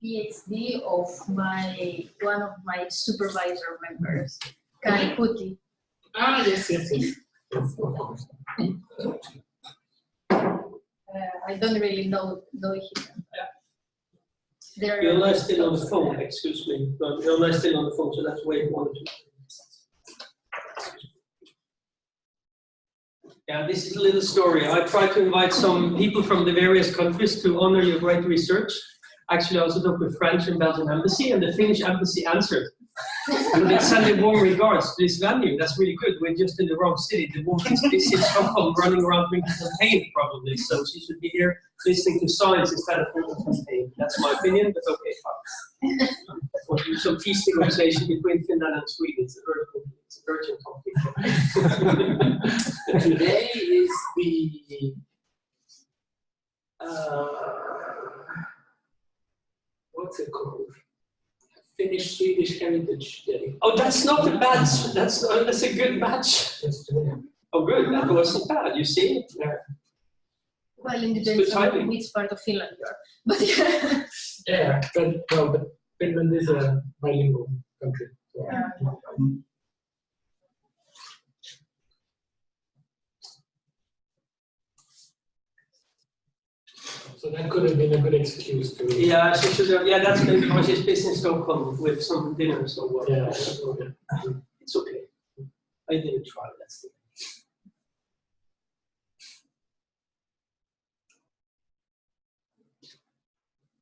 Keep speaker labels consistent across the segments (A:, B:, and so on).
A: PhD of one of my supervisor members, Collocated.
B: Ah, yes, yes, yes. Yes, of course.
A: I don't really know him. Yeah.
C: You're not still on the phone, excuse me. But you're not still on the phone, so that's wait 1 or 2 minutes. Yeah, this is a little story. I tried to invite some people from the various countries to honor your great research. Actually, I also talked with French and Belgian embassy, and the Finnish embassy answered. And they send a warm regards to this venue. That's really good. We're just in the wrong city. The woman is in Stockholm running around drinking champagne, probably. So she should be here listening to science instead of drinking champagne. That's my opinion, but okay, fine. Or do some peace negotiation between Finland and Sweden. It's a urgent topic.
B: Today is the what's it called? Finnish Swedish Heritage Day.
C: Oh, that's not a bad. That's a good match.
B: Yes, today.
C: Oh, good. That wasn't bad. You see? Yeah.
A: Well, it depends on which part of Finland you are. But yeah.
B: Yeah, but Finland is a bilingual country. So.
A: Yeah.
B: So that could have been a good excuse to.
C: Yeah, she should have. Yeah, that's maybe because she's busy in Stockholm with some dinner. So
B: yeah,
C: okay. It's okay. I didn't try. That's the thing.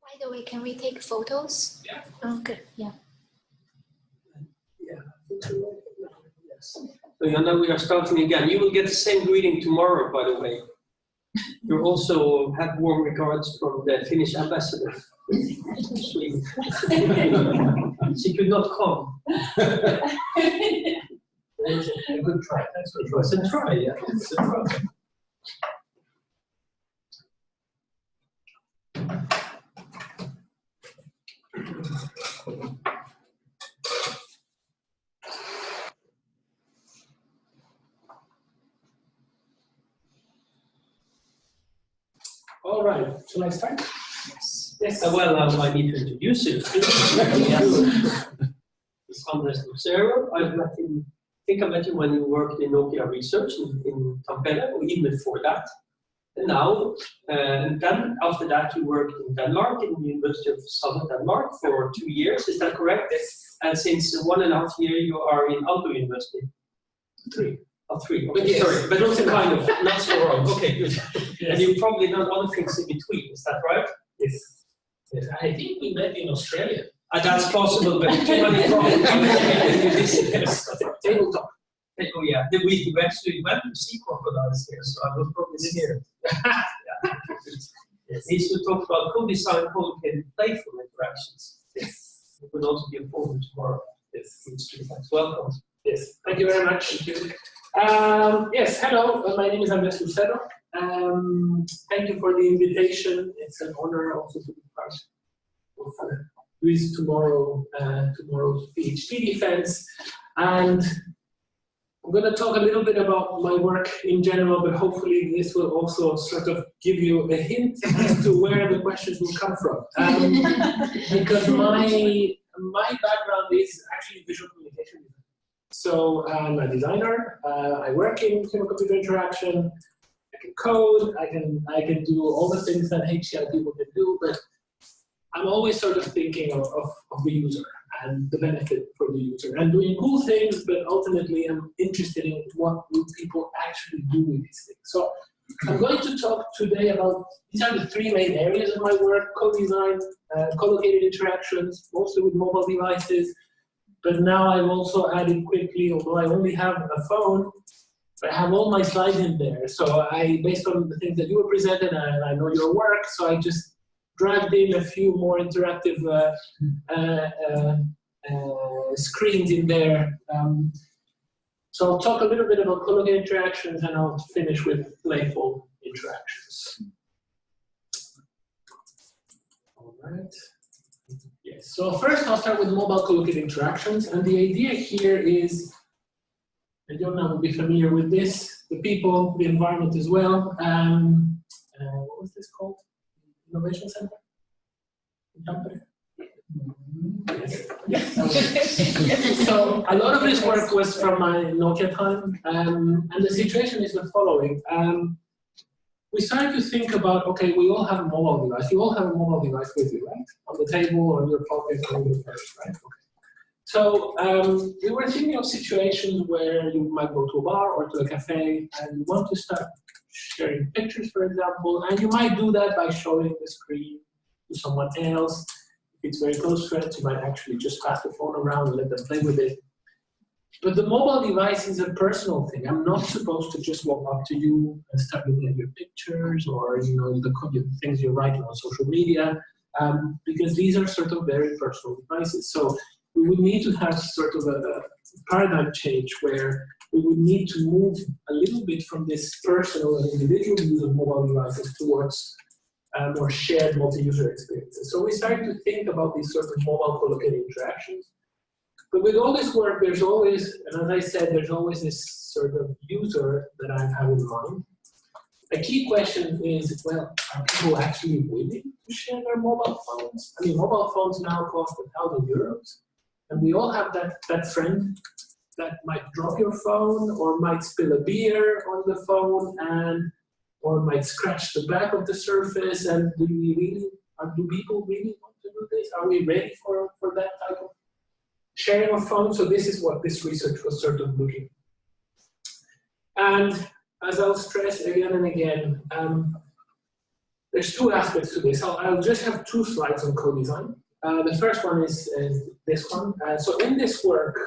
D: By the way, can we take photos?
B: Yeah.
D: Okay. Yeah.
C: Yeah. Yes. So now we are starting again. You will get the same greeting tomorrow, by the way. You also have warm regards from the Finnish ambassador to Sweden. She could not come.
B: A good try. That's a try.
C: It's a try, yeah. It's a try.
B: All right. Shall I start?
C: Yes. Yes. Well, I need to introduce you. Yes. It's Andrés Lucero. I think I met you when you worked in Nokia Research in Tampere, or even before that. And now, and then after that, you worked in Denmark, in the University of Southern Denmark for 2 years. Is that correct? Yes. And since 1.5 years, you are in Aalto University. 3. Oh, 3. Okay,
B: yes.
C: Sorry, but also kind of not so wrong. Okay, good.
B: Yes.
C: And you've probably done other things in between. Is that right?
B: Yes. Yes. I think we met in Australia.
C: That's possible, but too many problems.
B: Tabletop.
C: Oh yeah, we actually went to see crocodiles here, so I was probably here. Yeah. Yes. We should talk about co-design, collocated, playful interactions. Yes. It will also be important tomorrow. Yes. Welcome.
B: Yes. Thank you very much. Thank you. Yes. Hello. My name is Andrés Lucero. Thank you for the invitation. It's an honor also to be part of Luis tomorrow's PhD defense. And I'm going to talk a little bit about my work in general, but hopefully this will also sort of give you a hint as to where the questions will come from. Because my background is actually visual communication design. So I'm a designer. I work in human-computer interaction. I can code. I can do all the things that HCI people can do, but I'm always sort of thinking of the user and the benefit for the user and doing cool things, but ultimately I'm interested in what do people actually do with these things. So I'm going to talk today about, these are the 3 main areas of my work: co-design, collocated interactions, mostly with mobile devices, but now I've also added quickly, although I only have a phone, I have all my slides in there. So based on the things that you were presented, and I know your work, so I just dragged in a few more interactive screens in there. So I'll talk a little bit about collocated interactions, and I'll finish with playful interactions. All right. Yes. So first, I'll start with mobile collocated interactions, and the idea here is, and Jonna will be familiar with this, the people, the environment as well. What was this called? Innovation Center in Tampere? So a lot of this work was from my Nokia time, and the situation is the following. We started to think about, okay, we all have a mobile device. You all have a mobile device with you, right? On the table, or in your pocket, or in your purse, right? Okay. So we were thinking of situations where you might go to a bar or to a cafe and you want to start sharing pictures, for example, and you might do that by showing the screen to someone else. If it's very close friends, you might actually just pass the phone around and let them play with it. But the mobile device is a personal thing. I'm not supposed to just walk up to you and start looking at your pictures or the things you're writing on social media, because these are sort of very personal devices. So we would need to have sort of a paradigm change where we would need to move a little bit from this personal and individual use of mobile devices towards more shared multi-user experiences. So we started to think about these sort of mobile collocated interactions. But with all this work, there's always, and as I said, there's always this sort of user that I have in mind. A key question is, well, are people actually willing to share their mobile phones? I mean, mobile phones now cost €1,000. And we all have that friend that might drop your phone or might spill a beer on the phone or might scratch the back of the surface. And do people really want to do this? Are we ready for that type of sharing of phones? So this is what this research was sort of looking at. And as I'll stress again and again, there's two aspects to this. I'll just have 2 slides on co-design. The first one is this one. So in this work,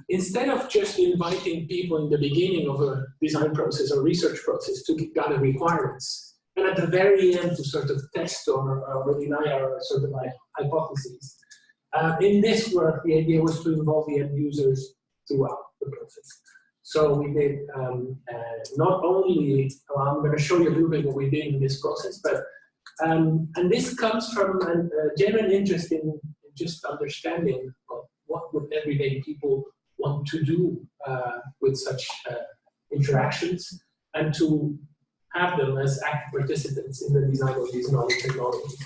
B: instead of just inviting people in the beginning of a design process or research process to gather requirements, and at the very end to sort of test or deny our sort of hypotheses, in this work, the idea was to involve the end users throughout the process. So we did not only, well, I'm going to show you a little bit what we did in this process, but and this comes from a genuine interest in just understanding what would everyday people want to do with such interactions, and to have them as active participants in the design of these novel technologies.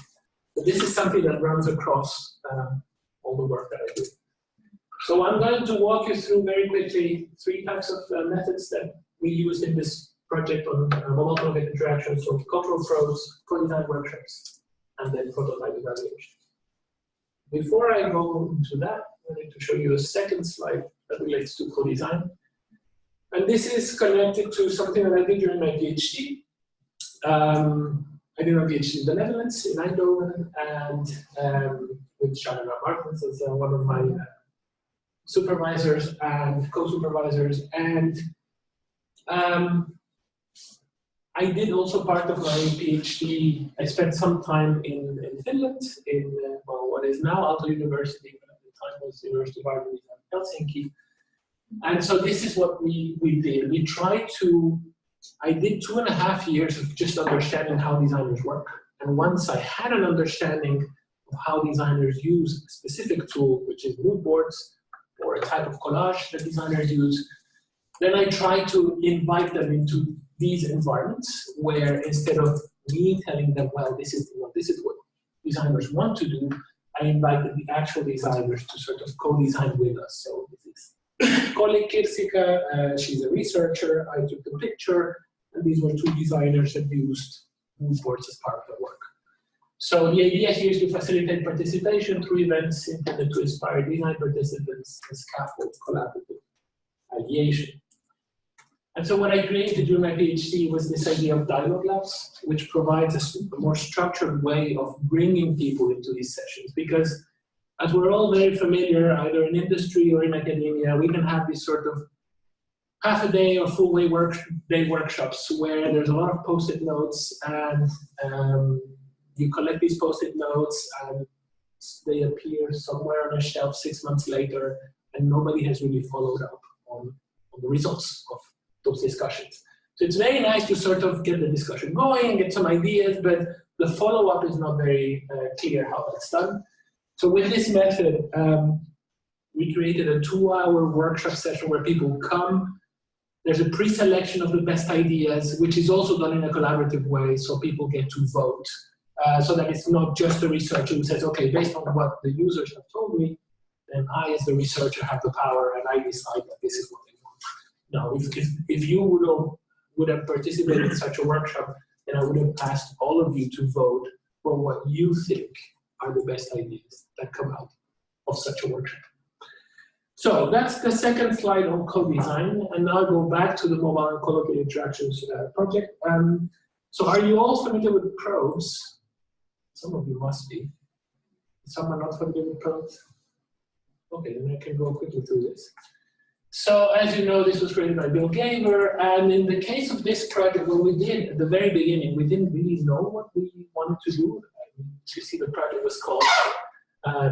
B: So this is something that runs across all the work that I do. So I'm going to walk you through very quickly 3 types of methods that we used in this project on mobile collocated interactions, so cultural prose, co-design workshops, and then prototype evaluation. Before I go into that, I need to show you a second slide that relates to co-design. And this is connected to something that I did during my PhD. I did my PhD in the Netherlands, in Eindhoven, and with Chalmers as one of my supervisors and co-supervisors. And I did also part of my PhD. I spent some time in Finland, in what is now Aalto University, but at the time was University of Ireland in Helsinki. And so this is what we did. We tried to, I did 2.5 years of just understanding how designers work. And once I had an understanding of how designers use a specific tool, which is mood boards, or a type of collage that designers use, then I tried to invite them into these environments where, instead of me telling them, well, this is what designers want to do, I invited the actual designers to sort of co-design with us. So this is colleague Kirsika, she's a researcher, I took the picture, and these were 2 designers that used mood boards as part of the work. So the idea here is to facilitate participation through events intended to inspire design participants and scaffold collaborative ideation. And so what I created during my PhD was this idea of dialogue labs, which provides a more structured way of bringing people into these sessions. Because as we're all very familiar, either in industry or in academia, we can have these sort of half a day or full day workshops where there's a lot of post-it notes, and you collect these post-it notes and they appear somewhere on a shelf 6 months later, and nobody has really followed up on the results of those discussions. So it's very nice to sort of get the discussion going, get some ideas, but the follow-up is not very clear how that's done. So with this method, we created a 2-hour workshop session where people come. There's a pre-selection of the best ideas, which is also done in a collaborative way, so people get to vote so that it's not just the researcher who says, okay, based on what the users have told me, then I, as the researcher, have the power and I decide that this is what they want. No, if you would have participated in such a workshop, then I would have asked all of you to vote for what you think are the best ideas that come out of such a workshop. So that's the second slide on co-design, and now I'll go back to the mobile and collocated interactions project. So are you all familiar with probes? Some of you must be. Is someone not familiar with probes? Okay, then I can go quickly through this. So as you know, this was created by Bill Gaver, and in the case of this project, what we did at the very beginning, we didn't really know what we wanted to do. You see, the project was called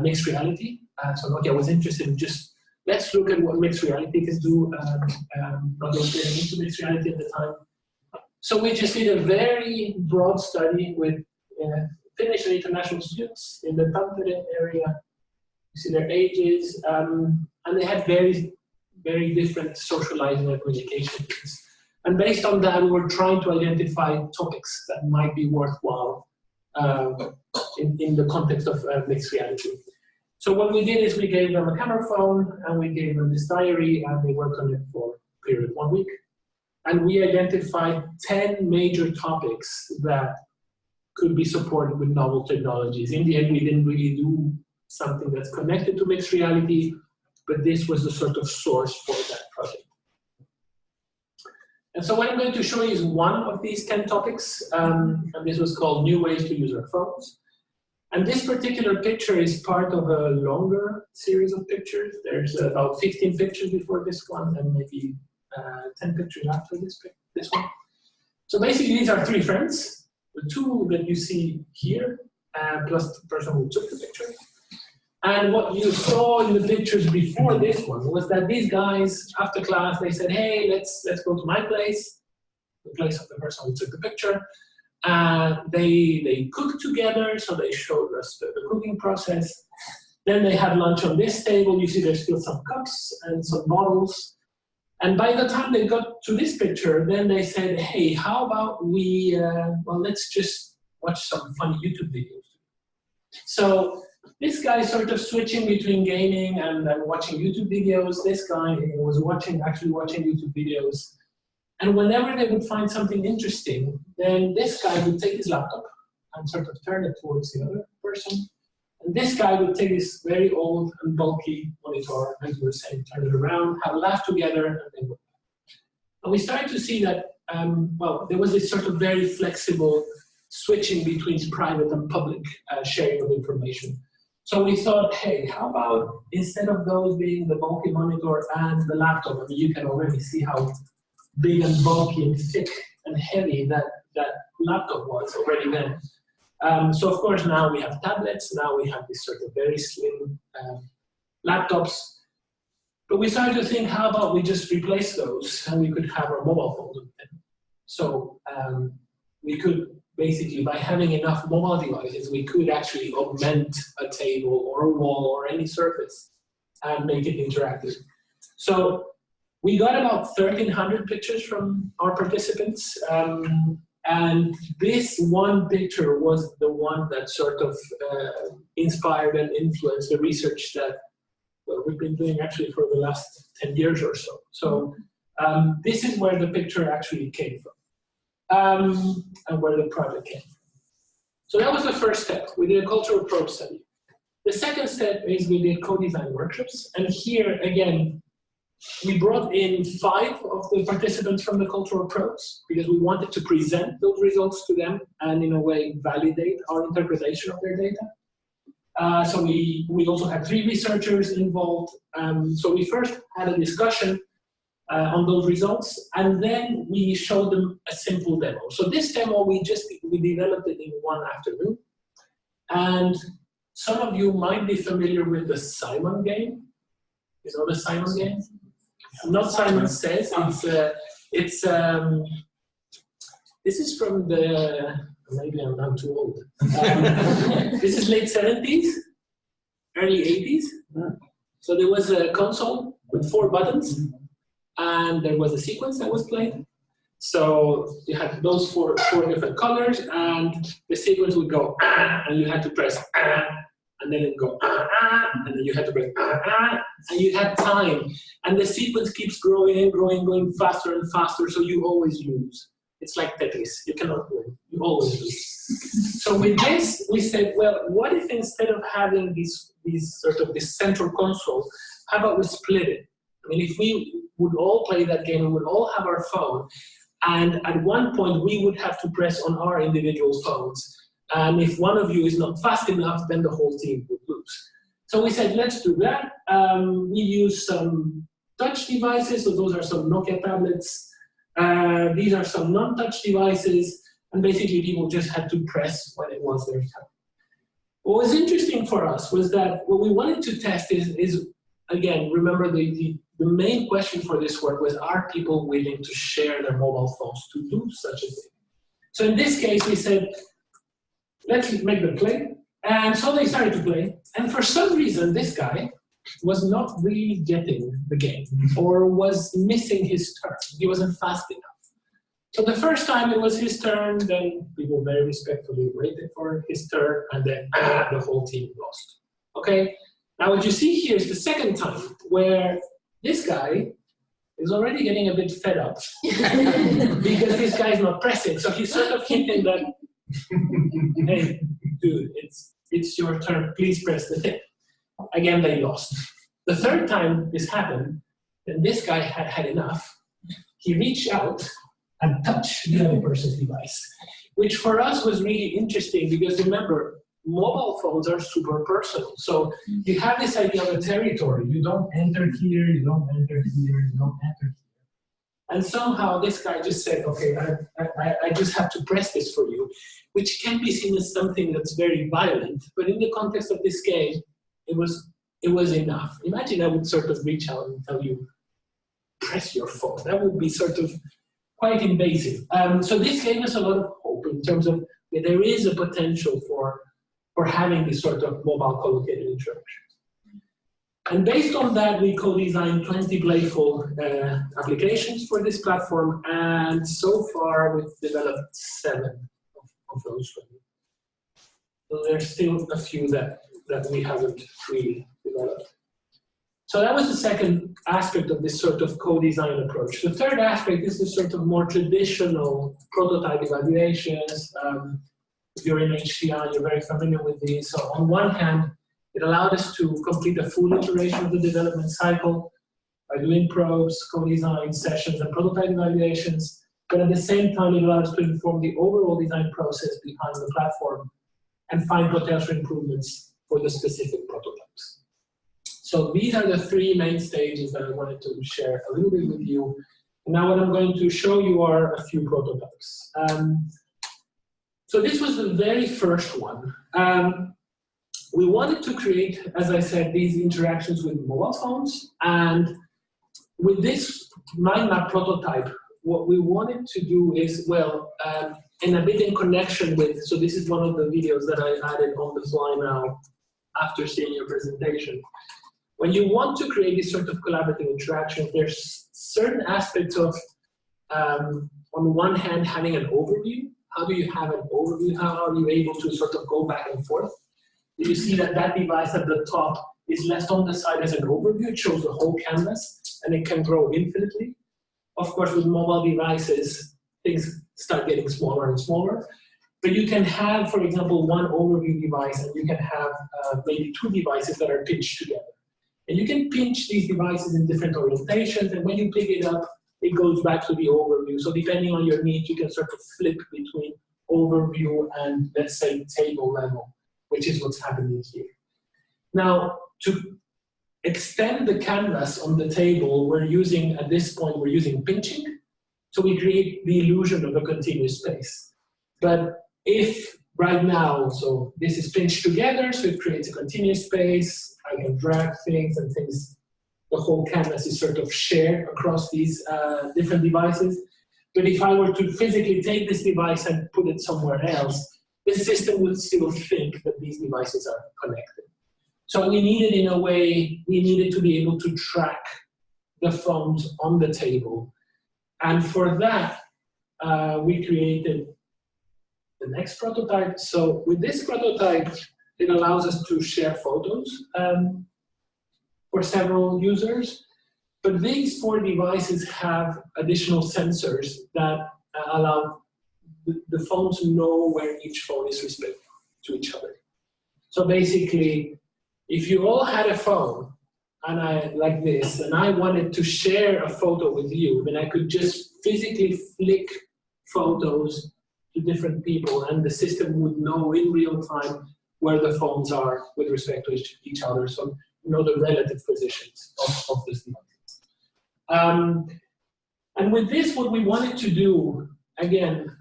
B: mixed reality. So Nokia was interested in just, let's look at what mixed reality can do. Not getting into mixed reality at the time. So we just did a very broad study with Finnish and international students in the Tampere area. You see their ages, and they had very different socializing and communication needs. And based on that, we were trying to identify topics that might be worthwhile in the context of mixed reality. So what we did is we gave them a camera phone and we gave them this diary and they worked on it for a period of 1 week. And we identified 10 major topics that could be supported with novel technologies. In the end, we didn't really do something that's connected to mixed reality, but this was the sort of source for that project. And so what I'm going to show you is one of these 10 topics, and this was called New Ways to Use Our Phones. And this particular picture is part of a longer series of pictures. There's about 15 pictures before this one, and maybe 10 pictures after this one. So basically, these are 3 friends. The 2 that you see here, plus the person who took the picture. And what you saw in the pictures before this one was that these guys, after class, they said, hey, let's go to my place, the place of the person who took the picture. They cooked together, so they showed us the cooking process. Then they had lunch on this table. You see there's still some cups and some bottles. And by the time they got to this picture, then they said, hey, how about we, well, let's just watch some funny YouTube videos. So this guy sort of switching between gaming and watching YouTube videos. This guy was actually watching YouTube videos. And whenever they would find something interesting, then this guy would take his laptop and sort of turn it towards the other person. And this guy would take this very old and bulky monitor, as we were saying, turn it around, have a laugh together, and then go back. And we started to see that, well, there was this sort of very flexible switching between private and public sharing of information. So we thought, hey, how about instead of those being the bulky monitor and the laptop, I mean, you can already see how big and bulky and thick and heavy that laptop was already then. So of course now we have tablets, now we have this sort of very slim laptops. But we started to think, how about we just replace those and we could have our mobile phones with them. So we could basically, by having enough mobile devices, we could actually augment a table or a wall or any surface and make it interactive. So we got about 1,300 pictures from our participants. And this one picture was the one that sort of inspired and influenced the research that we've been doing actually for the last 10 years or so. So this is where the picture actually came from. And where the project came from. So that was the first step. We did a cultural probe study. The second step is we did co-design workshops. And here, again, we brought in 5 of the participants from the cultural probes because we wanted to present those results to them and, in a way, validate our interpretation of their data. So we also had 3 researchers involved. So we first had a discussion on those results, and then we showed them a simple demo. So this demo, we developed it in one afternoon. And some of you might be familiar with the Simon game. You know the Simon game? Not Simon Says. This is from the, maybe I'm not too old. This is late 70s, early 80s. So there was a console with 4 buttons. And there was a sequence that was played. So you had those four different colors, and the sequence would go, and you had to press, and then it would go, and then you had to press, and you had time. And the sequence keeps growing and growing, going faster and faster, so you always lose. It's like Tetris, you cannot win, you always lose. So with this, we said, well, what if instead of having this central console, how about we split it? I mean, if we would all play that game, we would all have our phone, and at one point we would have to press on our individual phones. And if one of you is not fast enough, then the whole team would lose. So we said, let's do that. We use some touch devices, so those are some Nokia tablets. These are some non-touch devices, and basically people just had to press when it was their time. What was interesting for us was that what we wanted to test is again, remember the main question for this work was, are people willing to share their mobile phones to do such a thing? So in this case, we said, let's make them play. And so they started to play. And for some reason, this guy was not really getting the game or was missing his turn. He wasn't fast enough. So the first time it was his turn, then people very respectfully waited for his turn, and then the whole team lost. Okay? Now what you see here is the second time where this guy is already getting a bit fed up because this guy is not pressing. So he's sort of hinting that, hey, dude, it's your turn, please press the thing. Again, they lost. The third time this happened, then this guy had had enough. He reached out and touched the other person's device, which for us was really interesting because remember, mobile phones are super personal. So you have this idea of a territory. You don't enter here, you don't enter here, you don't enter here. And somehow this guy just said, okay, I just have to press this for you, which can be seen as something that's very violent. But in the context of this game, it was enough. Imagine I would sort of reach out and tell you, press your phone. That would be sort of quite invasive. So this gave us a lot of hope in terms of there is a potential for having this sort of mobile collocated interactions. And based on that, we co-designed 20 Playful applications for this platform, and so far we've developed 7 of those 20. So there's still a few that we haven't really developed. So that was the second aspect of this sort of co-design approach. The third aspect is this sort of more traditional prototype evaluations. If you're in HCI, you're very familiar with these. So on one hand, it allowed us to complete a full iteration of the development cycle by doing probes, co-design sessions, and prototype evaluations. But at the same time, it allowed us to inform the overall design process behind the platform and find potential improvements for the specific prototypes. So these are the 3 main stages that I wanted to share a little bit with you. And now what I'm going to show you are a few prototypes. So this was the very first one. We wanted to create, as I said, these interactions with mobile phones. And with this mind map prototype, what we wanted to do is, well, and a bit in connection with, so this is one of the videos that I added on the fly now after seeing your presentation. When you want to create this sort of collaborative interaction, there's certain aspects of, on one hand, having an overview. How do you have an overview? How are you able to sort of go back and forth? You see that device at the top is left on the side as an overview. It shows the whole canvas, and it can grow infinitely. Of course, with mobile devices, things start getting smaller and smaller. But you can have, for example, one overview device, and you can have maybe 2 devices that are pinched together. And you can pinch these devices in different orientations, and when you pick it up, it goes back to the overview. So depending on your needs, you can sort of flip between overview and, let's say, table level, which is what's happening here. Now, to extend the canvas on the table, at this point, we're using pinching. So we create the illusion of a continuous space. But if right now, so this is pinched together, so it creates a continuous space, I can drag things and things, the whole canvas is sort of shared across these different devices. But if I were to physically take this device and put it somewhere else, the system would still think that these devices are connected. So we needed, in a way, we needed to be able to track the phones on the table. And for that, we created the next prototype. So with this prototype, it allows us to share photos for several users. But these 4 devices have additional sensors that allow the phones to know where each phone is respective to each other. So basically, if you all had a phone, and like this, and I wanted to share a photo with you, then I could just physically flick photos to different people, and the system would know in real time where the phones are with respect to each other, so you know the relative positions of this device. And with this, what we wanted to do, again,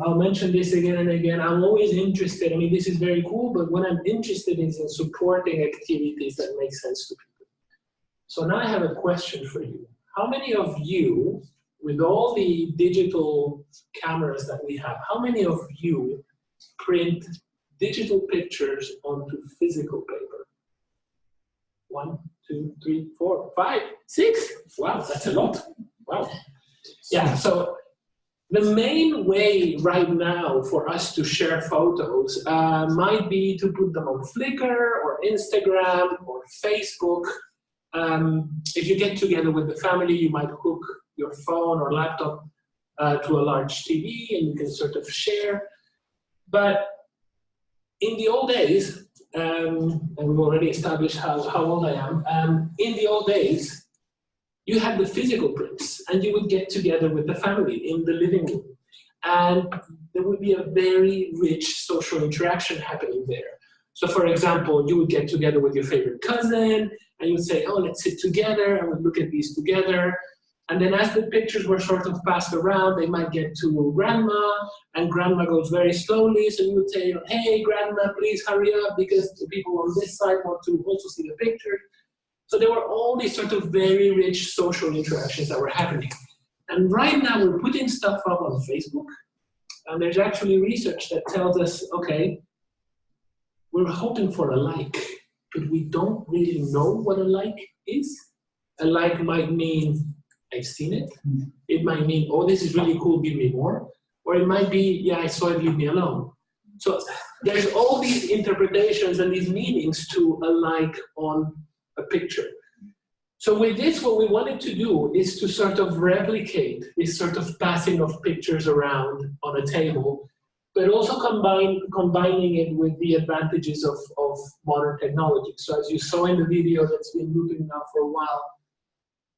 B: I'll mention this again and again, I'm always interested, I mean, this is very cool, but what I'm interested in is in supporting activities that make sense to people. So now I have a question for you. How many of you, with all the digital cameras that we have, how many of you print digital pictures onto physical paper? 1, 2, 3, 4, 5, 6? Wow, that's a lot. Wow. Yeah, so the main way right now for us to share photos might be to put them on Flickr or Instagram or Facebook. If you get together with the family, you might hook your phone or laptop to a large TV and you can sort of share. But in the old days, and we've already established how old I am, in the old days, you had the physical prints and you would get together with the family in the living room. And there would be a very rich social interaction happening there. So for example, you would get together with your favorite cousin and you would say, oh, let's sit together and we'd look at these together. And then as the pictures were sort of passed around, they might get to grandma, and grandma goes very slowly. So you would say, hey, grandma, please hurry up because the people on this side want to also see the picture. So there were all these sort of very rich social interactions that were happening. And right now we're putting stuff up on Facebook. And there's actually research that tells us, okay, we're hoping for a like, but we don't really know what a like is. A like might mean, I've seen it. It might mean, oh, this is really cool, give me more. Or it might be, yeah, I saw it, leave me alone. So there's all these interpretations and these meanings to a like on a picture. So with this, what we wanted to do is to sort of replicate this sort of passing of pictures around on a table, but also combining it with the advantages of modern technology. So as you saw in the video that's been looping now for a while,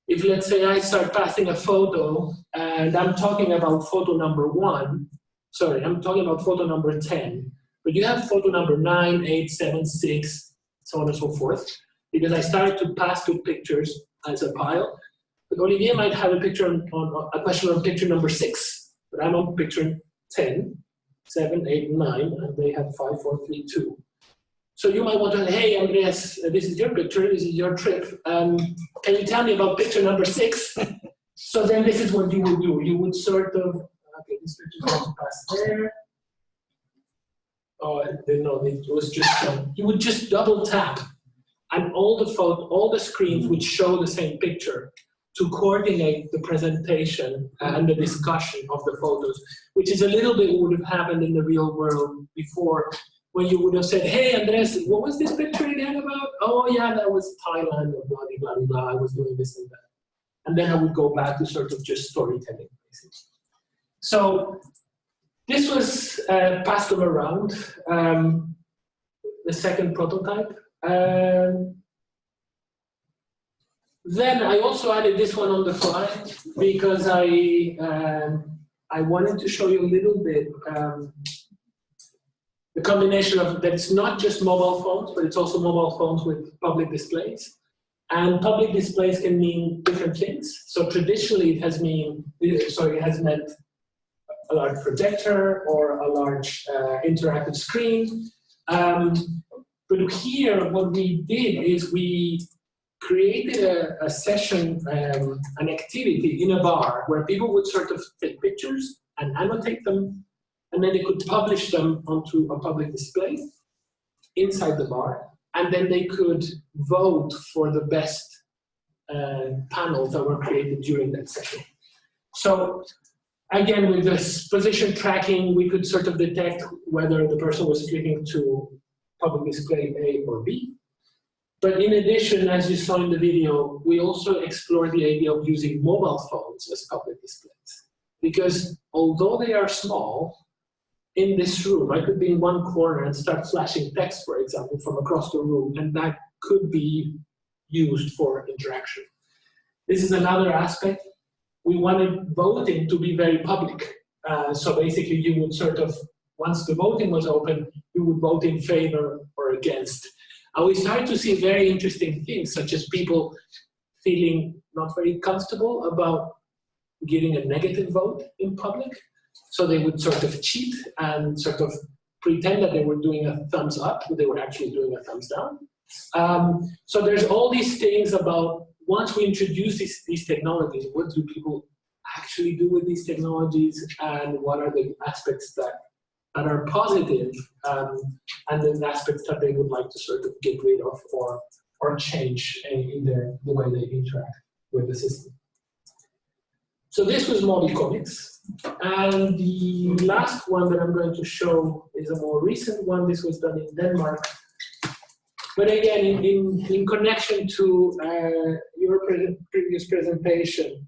B: if let's say I start passing a photo and I'm talking about photo number 1, sorry, I'm talking about photo number 10, but you have photo number 9, 8, 7, 6, so on and so forth, because I started to pass two pictures as a pile. But Olivier might have a picture on a question on picture number 6, but I'm on picture 10, 7, 8, 9, and they have 5, 4, 3, 2. So you might want to, hey, Andrés, this is your picture, this is your trip. Can you tell me about picture number 6? So then this is what you would do. You would sort of, okay, this picture is going to pass there. Oh, no, it was just, you would just double tap and all the screens would show the same picture to coordinate the presentation and the discussion of the photos, which is a little bit what would have happened in the real world before, when you would have said, hey, Andrés, what was this picture again about? Oh, yeah, that was Thailand, or blah, blah, blah, blah, I was doing this and that. And then I would go back to sort of just storytelling, basically. So this was passed them around, the second prototype. Then I also added this one on the fly because I wanted to show you a little bit the combination of that it's not just mobile phones, but it's also mobile phones with public displays. And public displays can mean different things. So traditionally it has meant a large projector or a large interactive screen. But here what we did is we created a session, an activity in a bar where people would sort of take pictures and annotate them, and then they could publish them onto a public display inside the bar, and then they could vote for the best panels that were created during that session. So Again, with this position tracking, we could sort of detect whether the person was clicking to public display A or B. But in addition, as you saw in the video, we also explored the idea of using mobile phones as public displays. Because although they are small, in this room, I could be in one corner and start flashing text, for example, from across the room, and that could be used for interaction. This is another aspect. We wanted voting to be very public. So basically, you would sort of, once the voting was open, you would vote in favor or against. And we started to see very interesting things, such as people feeling not very comfortable about giving a negative vote in public. So they would sort of cheat and sort of pretend that they were doing a thumbs up, but they were actually doing a thumbs down. So there's all these things about, once we introduce these technologies, what do people actually do with these technologies, and what are the aspects that are positive, and then aspects that they would like to sort of get rid of or change in the way they interact with the system. So this was Moby Comics. And the last one that I'm going to show is a more recent one. This was done in Denmark. But again, in connection to your previous presentation,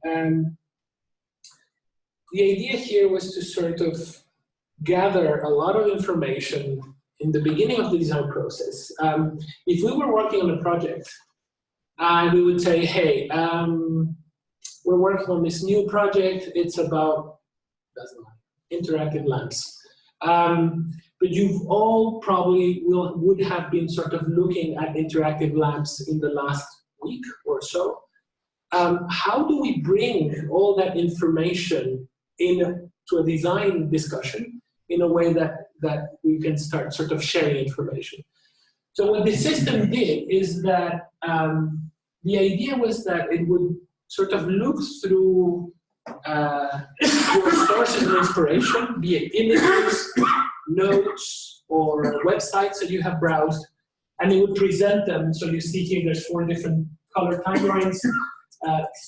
B: the idea here was to sort of gather a lot of information in the beginning of the design process. If we were working on a project, and we would say, hey, we're working on this new project, it's about interactive lamps. But you've all probably would have been sort of looking at interactive lamps in the last week or so. How do we bring all that information into a design discussion in a way that we can start sort of sharing information? So what the system did is that the idea was that it would sort of look through your sources of inspiration, be it images, notes, or websites that you have browsed, and it would present them. So you see here there's 4 different color timelines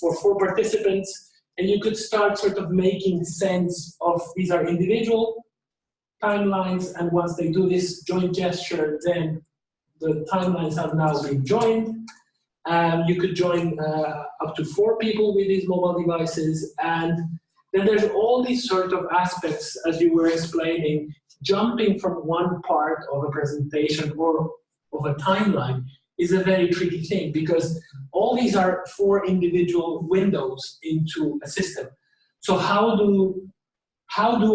B: for 4 participants, and you could start sort of making sense of, these are individual timelines, and once they do this joint gesture, then the timelines have now been joined. You could join up to 4 people with these mobile devices, and then there's all these sort of aspects, as you were explaining, jumping from one part of a presentation or of a timeline is a very tricky thing, because all these are 4 individual windows into a system. So how do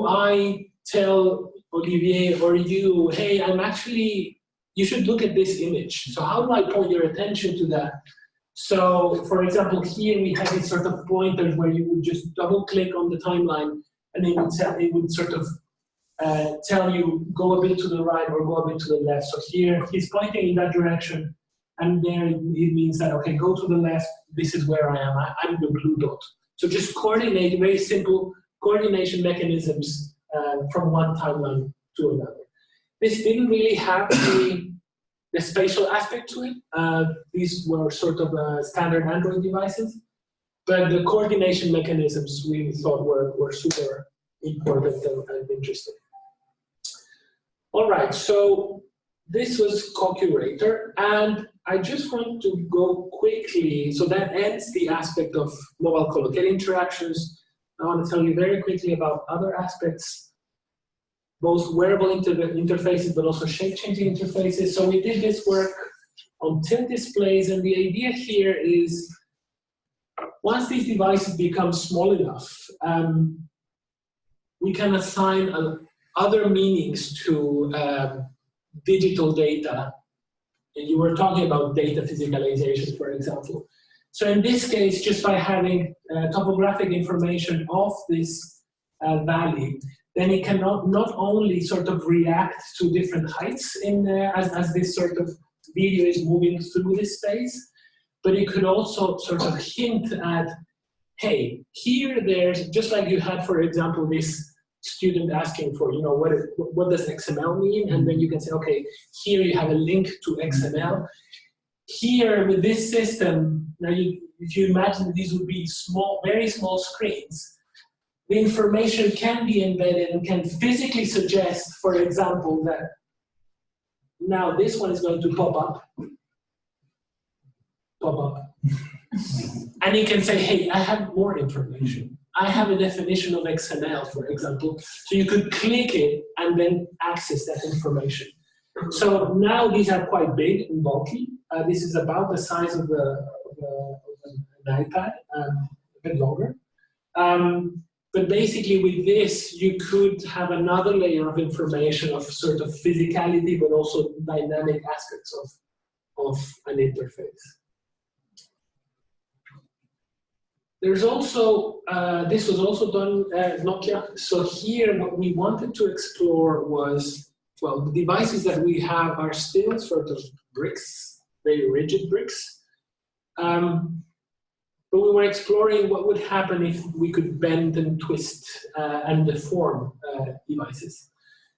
B: I tell Olivier or you, hey, you should look at this image. So how do I point your attention to that? So, for example, here we have these sort of pointers where you would just double click on the timeline, and it would sort of tell you, go a bit to the right or go a bit to the left. So here he's pointing in that direction, and there it means that, okay, go to the left, this is where I am, I'm the blue dot. So just coordinate, very simple coordination mechanisms from one timeline to another. This didn't really have the spatial aspect to it. These were sort of standard Android devices, but the coordination mechanisms we thought were super important and interesting. All right, so this was Co-Curator, and I just want to go quickly, so that ends the aspect of mobile collocated interactions. I want to tell you very quickly about other aspects, both wearable interfaces, but also shape-changing interfaces. So we did this work on tilt displays, and the idea here is, once these devices become small enough, we can assign other meanings to digital data. And you were talking about data physicalization, for example. So in this case, just by having topographic information of this valley, then it can not only sort of react to different heights as this sort of video is moving through this space, but it could also sort of hint at, hey, here there's, just like you had, for example, this student asking for, what does XML mean? And then you can say, okay, here you have a link to XML. Here with this system, now if you imagine these would be small, very small screens, the information can be embedded and can physically suggest, for example, that now this one is going to pop up. And you can say, hey, I have more information. I have a definition of XML, for example. So you could click it and then access that information. So now these are quite big and bulky. This is about the size of an iPad, a bit longer. But basically with this, you could have another layer of information of sort of physicality, but also dynamic aspects of an interface. There's also, this was also done at Nokia. So here what we wanted to explore was, well, the devices that we have are still sort of bricks, very rigid bricks. But we were exploring what would happen if we could bend and twist and deform devices.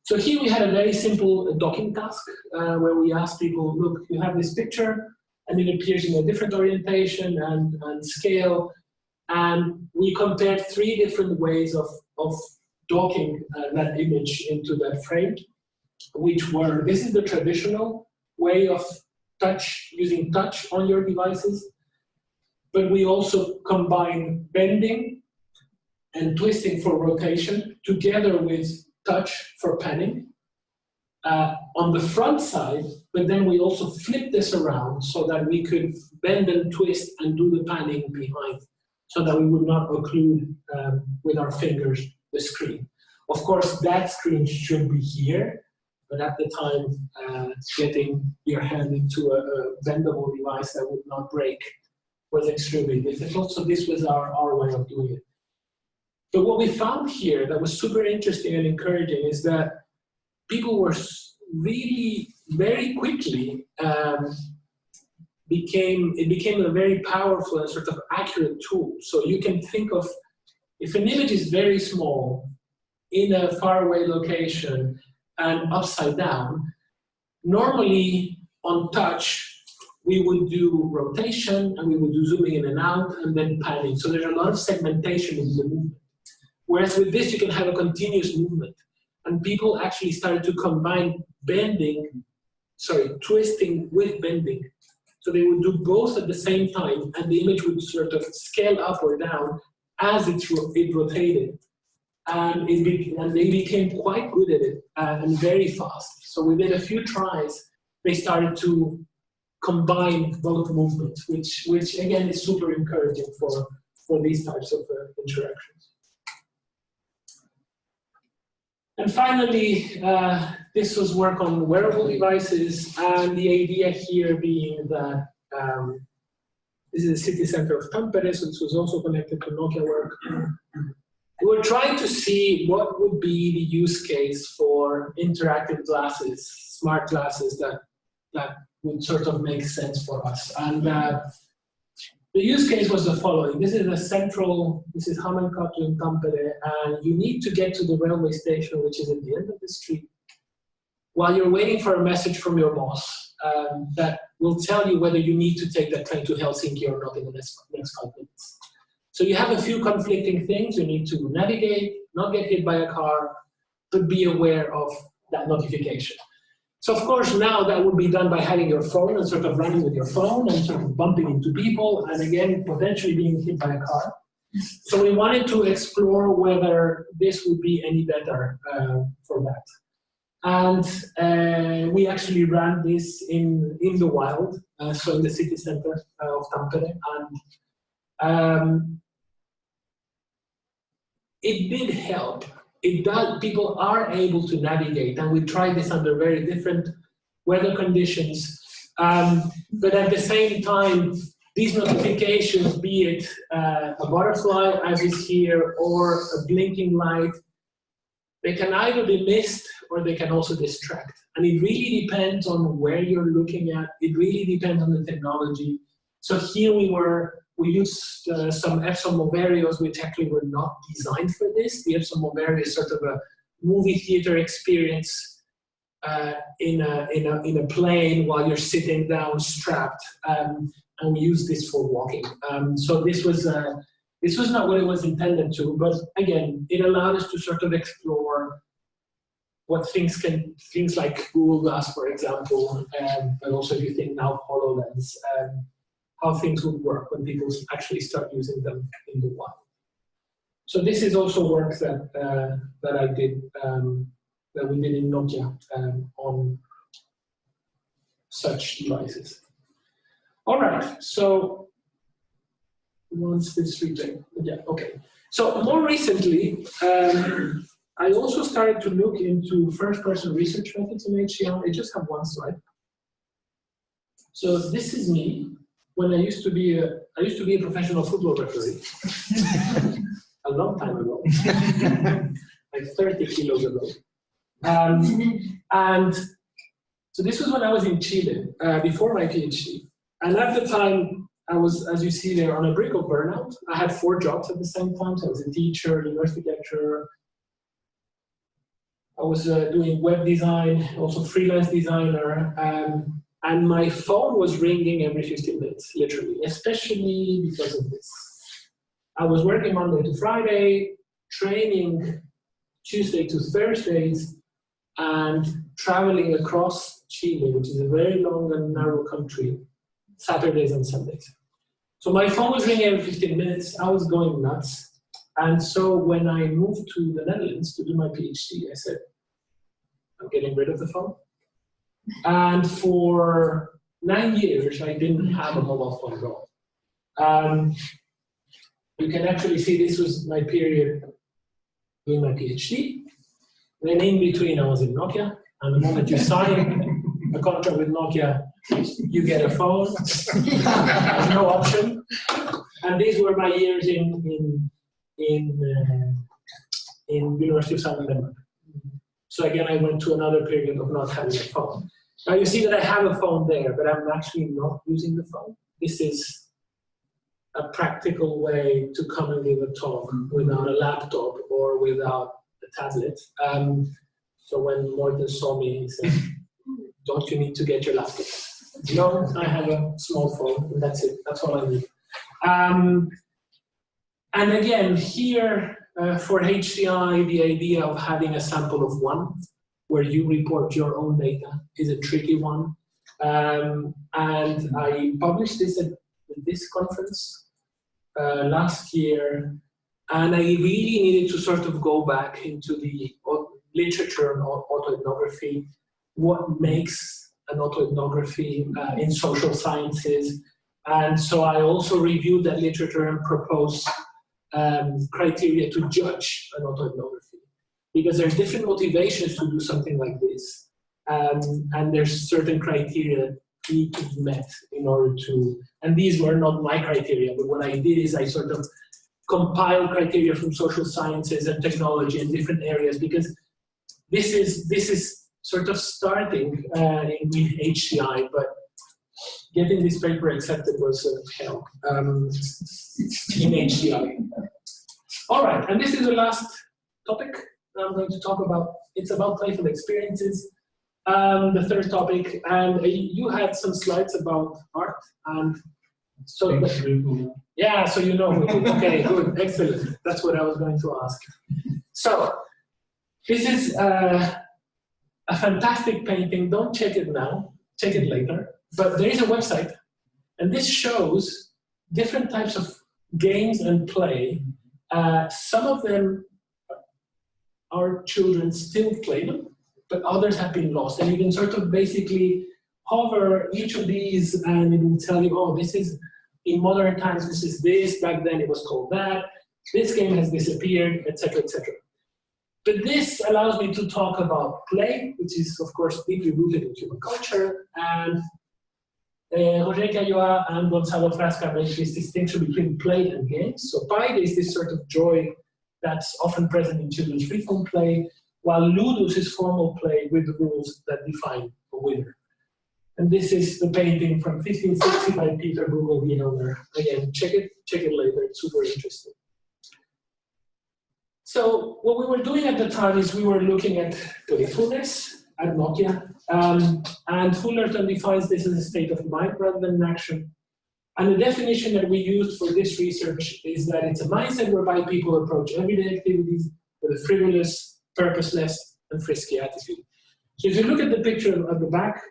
B: So here we had a very simple docking task where we asked people, look, you have this picture and it appears in a different orientation and scale. And we compared 3 different ways of docking that image into that frame, which were, this is the traditional way of using touch on your devices. But we also combine bending and twisting for rotation together with touch for panning on the front side, but then we also flip this around so that we could bend and twist and do the panning behind so that we would not occlude with our fingers the screen. Of course, that screen should be here, but at the time, getting your hand into a bendable device that would not break was extremely difficult, so this was our way of doing it. But what we found here that was super interesting and encouraging is that people were really, very quickly, it became a very powerful and sort of accurate tool. So you can think of, if an image is very small, in a faraway location, and upside down, normally on touch, we would do rotation, and we would do zooming in and out, and then panning. So there's a lot of segmentation in the movement. Whereas with this, you can have a continuous movement. And people actually started to combine twisting with bending. So they would do both at the same time, and the image would sort of scale up or down as it rotated. And they became quite good at it, and very fast. So within a few tries, they started to combine both movements, which again is super encouraging for these types of interactions. And finally, this was work on wearable devices, and the idea here being that this is the city center of Tampere, so this was also connected to Nokia work. We were trying to see what would be the use case for interactive glasses, smart glasses that would sort of make sense for us. And the use case was the following. This is Hamenkatu in Tampere, and you need to get to the railway station, which is at the end of the street, while you're waiting for a message from your boss that will tell you whether you need to take that train to Helsinki or not in the next 5 minutes. So you have a few conflicting things. You need to navigate, not get hit by a car, but be aware of that notification. So of course now that would be done by having your phone and sort of running with your phone and sort of bumping into people and again potentially being hit by a car. So we wanted to explore whether this would be any better for that. And we actually ran this in the wild, so in the city center of Tampere. And it did help. It does. People are able to navigate, and we tried this under very different weather conditions. But at the same time, these notifications, be it a butterfly, as is here, or a blinking light, they can either be missed or they can also distract. And it really depends on where you're looking at. It really depends on the technology. So here we used some Epson Moverios, which actually were not designed for this. The Epson Moverio is sort of a movie theater experience in a plane while you're sitting down strapped, and we use this for walking. So this This was not what it was intended to, but again, it allowed us to sort of explore what things like Google Glass, for example, but also if you think now HoloLens, how things would work when people actually start using them in the wild. So this is also work that I did, that we did in Nokia on such devices. All right, so once this replay, yeah, okay. So more recently, I also started to look into first-person research methods in HCI. I just have one slide. So this is me when I used to be a professional football referee a long time ago, like 30 kilos ago. And so this was when I was in Chile before my PhD. And at the time, I was, as you see there, on a brink of burnout. I had 4 jobs at the same time. So I was a teacher, university lecturer. I was doing web design, also freelance designer. And my phone was ringing every 15 minutes, literally, especially because of this. I was working Monday to Friday, training Tuesday to Thursdays, and traveling across Chile, which is a very long and narrow country, Saturdays and Sundays. So my phone was ringing every 15 minutes. I was going nuts. And so when I moved to the Netherlands to do my PhD, I said, I'm getting rid of the phone. And for 9 years, I didn't have a mobile phone at all. You can actually see this was my period doing my PhD. Then in between, I was in Nokia. And the moment you sign a contract with Nokia, you get a phone. There's no option. And these were my years in University of Southern Denmark. So again, I went to another period of not having a phone. Now you see that I have a phone there, but I'm actually not using the phone. This is a practical way to come and give a talk without a laptop or without a tablet. So when Morten saw me, he said, don't you need to get your laptop? No, I have a small phone, and that's it. That's all I need. And again, here for HCI, the idea of having a sample of 1, where you report your own data, is a tricky one. And I published this at this conference last year, and I really needed to sort of go back into the literature on autoethnography, what makes an autoethnography in social sciences. And so I also reviewed that literature and proposed criteria to judge an autoethnography, because there's different motivations to do something like this, and there's certain criteria that need to be met in order to, and these were not my criteria, but what I did is I sort of compiled criteria from social sciences and technology in different areas, because this is sort of starting in HCI, but getting this paper accepted was hell in HCI. All right, and this is the last topic I'm going to talk about. It's about playful experiences. The third topic, and you had some slides about art, and so yeah, so you know. Okay, good, excellent. That's what I was going to ask. So this is a fantastic painting. Don't check it now. Check it later. But there is a website, and this shows different types of games and play. Some of them our children still play them, but others have been lost. And you can sort of basically hover each of these, and it will tell you, oh, this is, in modern times, this is this, back then it was called that, this game has disappeared, etc., etc. But this allows me to talk about play, which is, of course, deeply rooted in human culture, and Roger Caillois and Gonzalo Frasca make this distinction between play and games. So play is this sort of joy that's often present in children's free-form play, while ludus is formal play with rules that define a winner. And this is the painting from 1560 by Peter Bruegel. Again, check it later, it's super interesting. So what we were doing at the time is we were looking at playfulness at Nokia, and Fullerton defines this as a state of mind rather than an action. And the definition that we used for this research is that it's a mindset whereby people approach everyday activities with a frivolous, purposeless, and frisky attitude. So if you look at the picture at the back,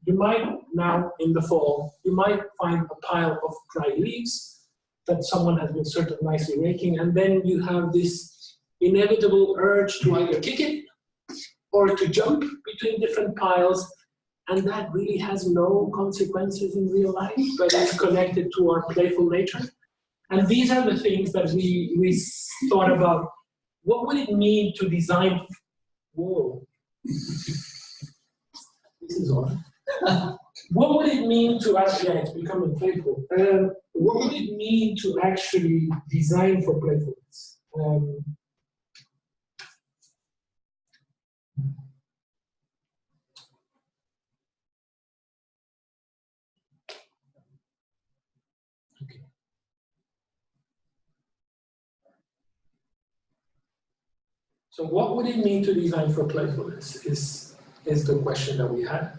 B: you might now, in the fall, you might find a pile of dry leaves that someone has been sort of nicely raking, and then you have this inevitable urge to either kick it or to jump between different piles, and that really has no consequences in real life, but it's connected to our playful nature. And these are the things that we thought about. What would it mean to design? Whoa. This is odd. What would it mean to actually, yeah, it's becoming playful. What would it mean to actually design for playfulness? Okay. So what would it mean to design for playfulness is the question that we had.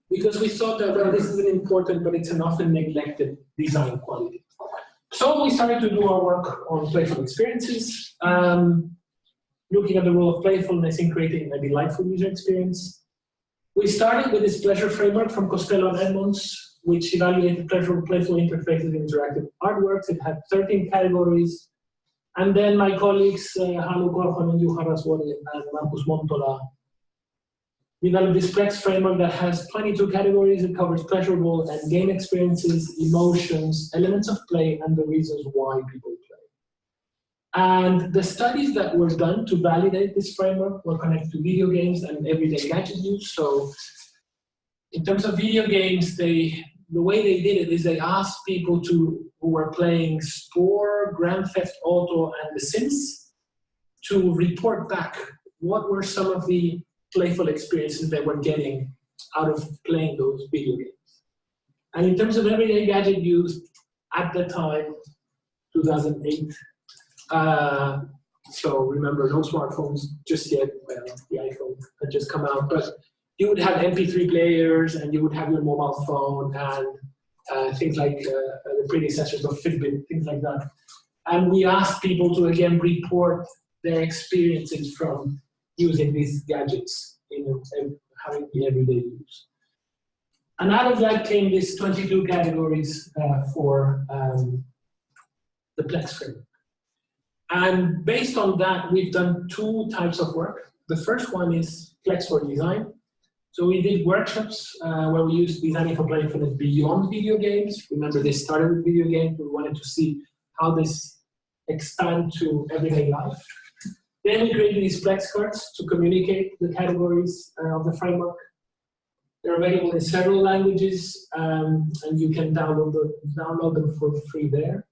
B: Because we thought that, well, this is an important, but it's an often neglected design quality. So we started to do our work on playful experiences, looking at the role of playfulness in creating a delightful user experience. We started with this pleasure framework from Costello and Edmonds, which evaluated playful interfaces in interactive artworks. It had 13 categories. And then my colleagues, Hannu Korhonen and Juha Rasvuori and Markus Montola, developed this Plex framework that has 22 categories. It covers pleasurable and game experiences, emotions, elements of play, and the reasons why people play. And the studies that were done to validate this framework were connected to video games and everyday gadget use. So in terms of video games, the way they did it is they asked people who were playing Spore, Grand Theft Auto, and The Sims to report back what were some of the playful experiences they were getting out of playing those video games. And in terms of everyday gadget use, at the time, 2008, so remember, no smartphones just yet, well, the iPhone had just come out, but you would have MP3 players and you would have your mobile phone and things like the predecessors of Fitbit, things like that. And we asked people to, again, report their experiences from using these gadgets in having the everyday use. And out of that came these 22 categories for the Plex framework. And based on that, we've done two types of work. The first one is Plex for design. So we did workshops where we used designing for playfulness beyond video games. Remember, they started with video games. We wanted to see how this expand to everyday life. Then we created these Plex cards to communicate the categories of the framework. They're available in several languages, and you can download them for free there.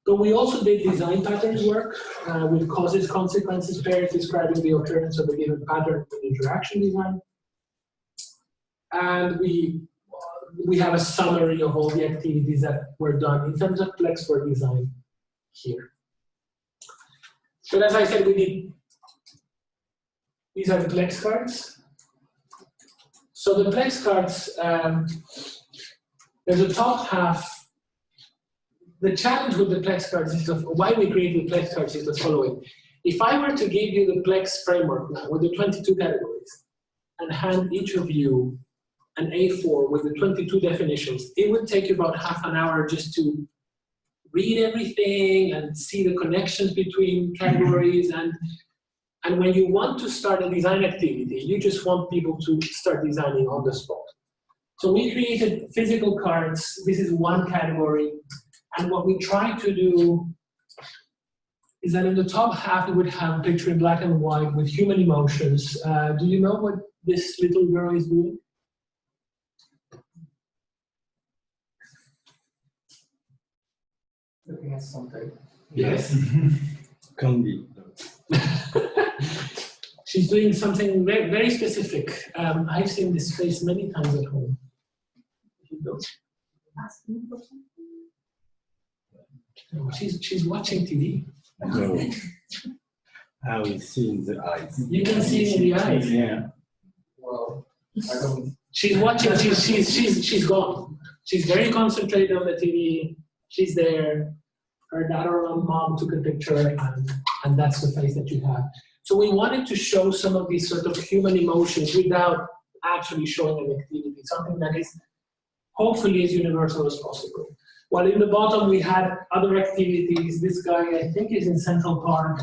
B: But we also did design patterns work with causes, consequences pairs describing the occurrence of a given pattern in interaction design. And we have a summary of all the activities that were done in terms of Plex for design here. But as I said, these are the Plex cards. So the Plex cards, there's a top half. The challenge with the Plex cards is why we created the Plex cards is the following. If I were to give you the Plex framework now with the 22 categories and hand each of you an A4 with the 22 definitions, it would take you about half an hour just to read everything and see the connections between categories. And when you want to start a design activity, you just want people to start designing on the spot. So we created physical cards. This is one category. And what we try to do is that in the top half, we would have a picture in black and white with human emotions. Do you know what this little girl is doing? Looking at something. Yes.
E: Can be.
B: She's doing something very, very specific. I've seen this face many times at home. No, she's watching TV.
E: No. How we see in the eyes.
B: You can see in the eyes.
E: Yeah.
F: Well, I don't
B: She's watching. She's gone. She's very concentrated on the TV. She's there. Her dad or mom took a picture, and that's the face that you have. So we wanted to show some of these sort of human emotions without actually showing an activity, something that is hopefully as universal as possible. While in the bottom we had other activities. This guy, I think, is in Central Park.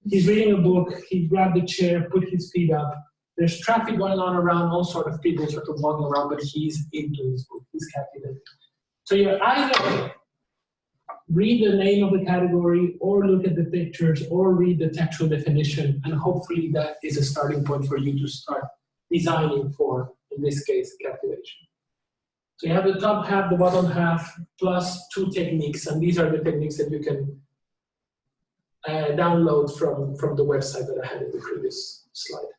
B: He's reading a book. He grabbed a chair, put his feet up. There's traffic going on around, all sort of people sort of walking around, but he's into his book. He's captivated. So you either read the name of the category, or look at the pictures, or read the textual definition, and hopefully that is a starting point for you to start designing for, in this case, captivation. So you have the top half, the bottom half, plus 2 techniques, and these are the techniques that you can download from the website that I had in the previous slide.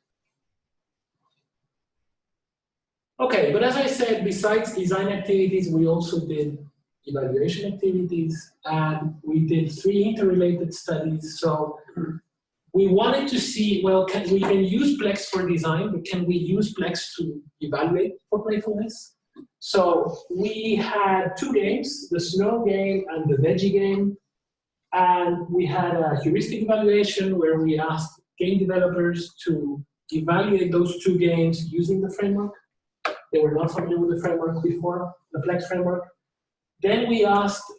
B: Okay, but as I said, besides design activities, we also did evaluation activities, and we did 3 interrelated studies. So we wanted to see, well, we can use Plex for design, but can we use Plex to evaluate for playfulness? So we had 2 games, the snow game and the veggie game. And we had a heuristic evaluation where we asked game developers to evaluate those 2 games using the framework. They were not familiar with the framework before, the Plex framework. Then we asked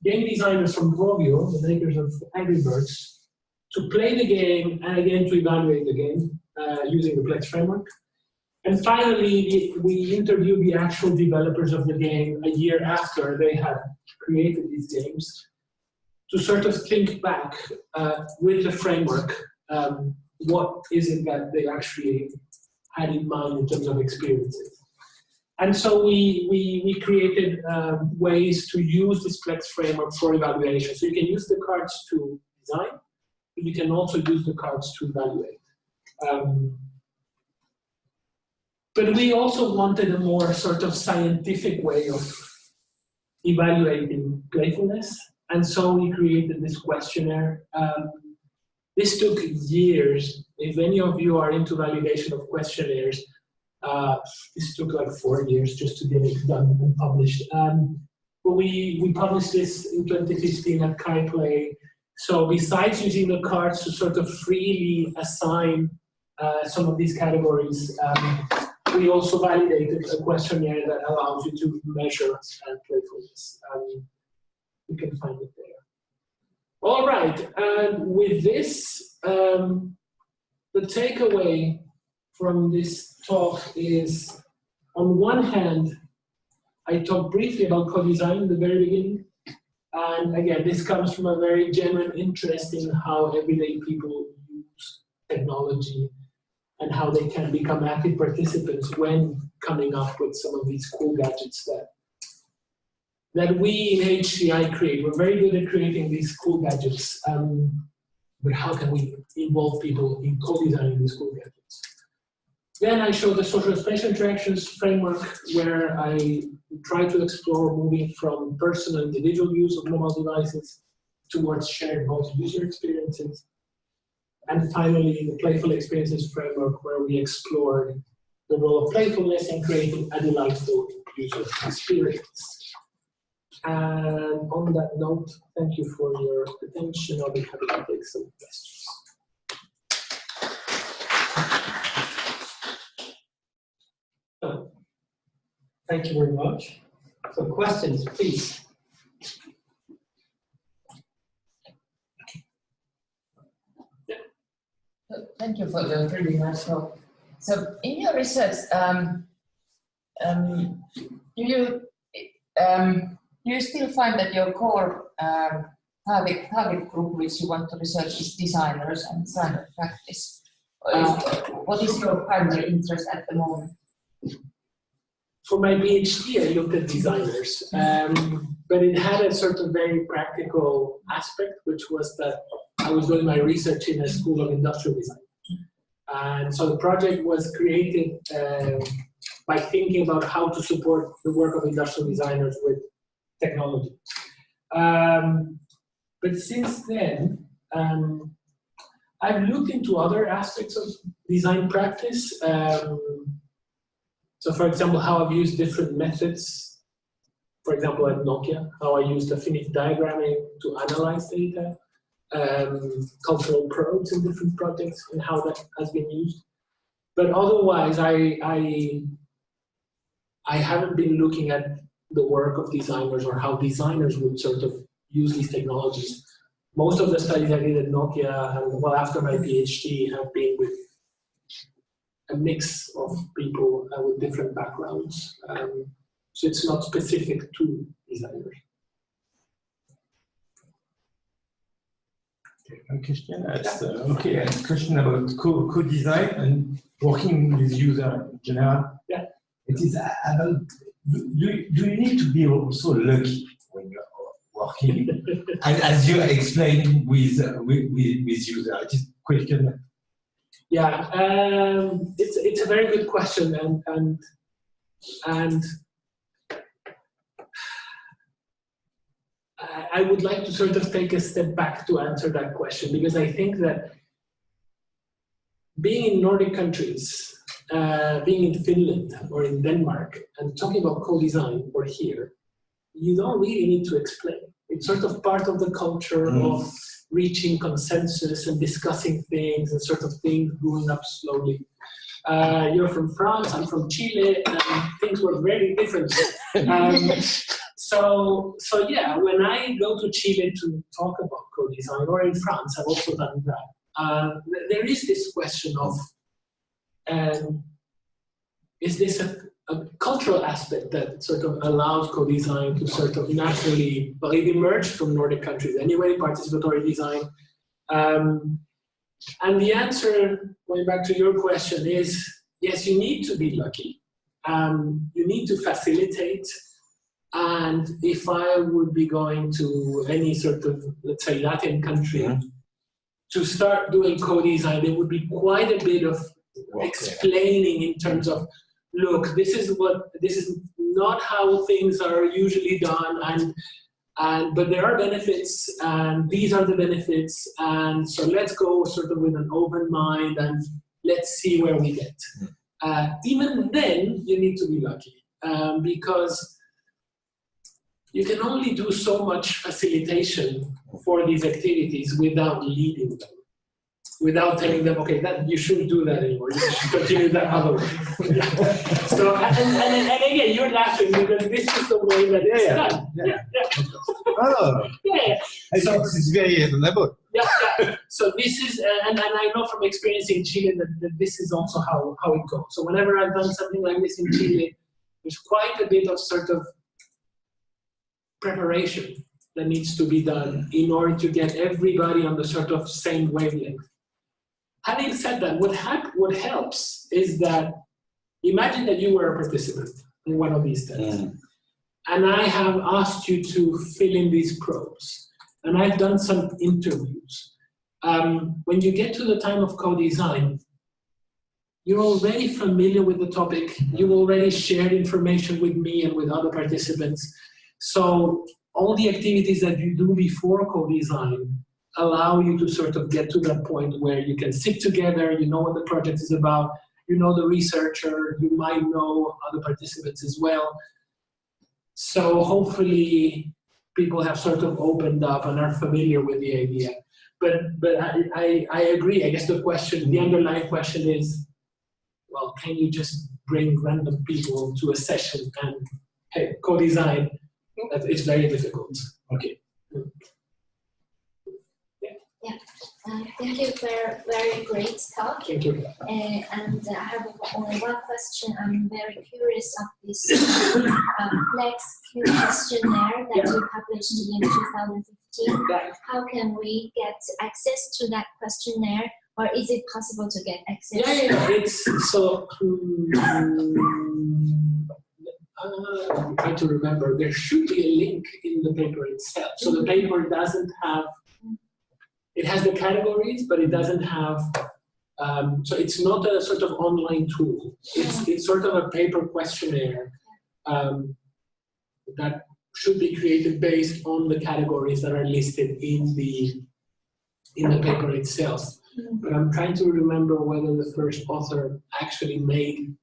B: game designers from Rovio, the makers of Angry Birds, to play the game and again to evaluate the game using the Plex framework. And finally, we interviewed the actual developers of the game a year after they had created these games to sort of think back with the framework, what is it that they actually had in mind in terms of experiences. And so we created ways to use this Plex framework for evaluation. So you can use the cards to design, but you can also use the cards to evaluate. But we also wanted a more sort of scientific way of evaluating playfulness. And so we created this questionnaire. This took years. If any of you are into validation of questionnaires, this took like 4 years just to get it done and published. But we published this in 2015 at KaiPlay. So besides using the cards to sort of freely assign some of these categories, we also validated a questionnaire that allows you to measure playfulness. You can find it there. All right, and with this, the takeaway from this talk is, on one hand, I talked briefly about co-design in the very beginning. And again, this comes from a very genuine interest in how everyday people use technology and how they can become active participants when coming up with some of these cool gadgets that we in HCI create. We're very good at creating these cool gadgets, but how can we involve people in co-designing these cool gadgets? Then I showed the social spatial interactions framework, where I try to explore moving from personal individual use of mobile devices towards shared multi-user experiences. And finally, the playful experiences framework, where we explored the role of playfulness in creating a delightful user experience. And on that note, thank you for your attention. I'll be happy to take some questions.
C: So, thank you very much. So questions, please.
F: Thank you for the really nice talk. So, in your research, do you still find that your core target group which you want to research is designers and design practice? What is your primary interest at the moment?
B: For my PhD, I looked at designers, but it had a sort of very practical aspect, which was that I was doing my research in a school of industrial design. And so the project was created by thinking about how to support the work of industrial designers with technology. But since then, I've looked into other aspects of design practice. So for example, how I've used different methods. For example, at Nokia, how I used affinity diagramming to analyze data, cultural probes in different projects, and how that has been used. But otherwise, I haven't been looking at the work of designers or how designers would sort of use these technologies. Most of the studies I did at Nokia, and well, after my PhD, have been with a mix of people with different backgrounds. So it's not specific to designers.
E: A question. Okay, a question about co-design and working with user in general.
B: Yeah.
E: It is about, do you need to be also lucky when you're working? And as you explained with user, it is question.
B: Yeah, it's a very good question, and I would like to sort of take a step back to answer that question, because I think that being in Nordic countries, being in Finland or in Denmark, and talking about co-design or here, you don't really need to explain. It's sort of part of the culture of reaching consensus and discussing things and sort of things going up slowly. You're from France, I'm from Chile, and things were very different. So yeah, when I go to Chile to talk about co-design, or in France, I've also done that. There is this question of, is this a cultural aspect that sort of allows co-design to sort of naturally, well, it emerged from Nordic countries anyway, participatory design. And the answer, going back to your question, is yes, you need to be lucky. You need to facilitate. And if I would be going to any sort of, let's say, Latin country to start doing co-design, there would be quite a bit of explaining in terms of, look, this is not how things are usually done, but there are benefits, and these are the benefits, and so let's go sort of with an open mind and let's see where we get. Even then, you need to be lucky, because you can only do so much facilitation for these activities without leading them, without telling them, okay, that you shouldn't do that anymore, you should continue that other way. So, and again, you're laughing because this is the way that it's done.
E: Oh,
B: So
E: it's very reasonable.
B: Yeah. So this is, and I know from experience in Chile that this is also how it goes. So whenever I've done something like this in Chile, there's quite a bit of sort of preparation that needs to be done in order to get everybody on the sort of same wavelength. Having said that, what helps is that, imagine that you were a participant in one of these tests, and I have asked you to fill in these probes, and I've done some interviews. When you get to the time of co-design, you're already familiar with the topic, you've already shared information with me and with other participants. So all the activities that you do before co-design allow you to sort of get to that point where you can sit together, you know what the project is about, you know the researcher, you might know other participants as well. So hopefully people have sort of opened up and are familiar with the idea. But I agree, I guess the question, the underlying question is, well, can you just bring random people to a session and, hey, co-design? It's very difficult. Okay.
D: Thank you for a very great talk.
B: Thank you.
D: And I have only one question. I'm very curious of this Plex questionnaire that you published in 2015. How can we get access to that questionnaire, or is it possible to get access?
B: Yeah. It's so. I'm trying to remember. There should be a link in the paper itself. So the paper doesn't have. It has the categories, but it doesn't have. So it's not a sort of online tool. It's sort of a paper questionnaire that should be created based on the categories that are listed in the paper itself. but I'm trying to remember whether the first author actually made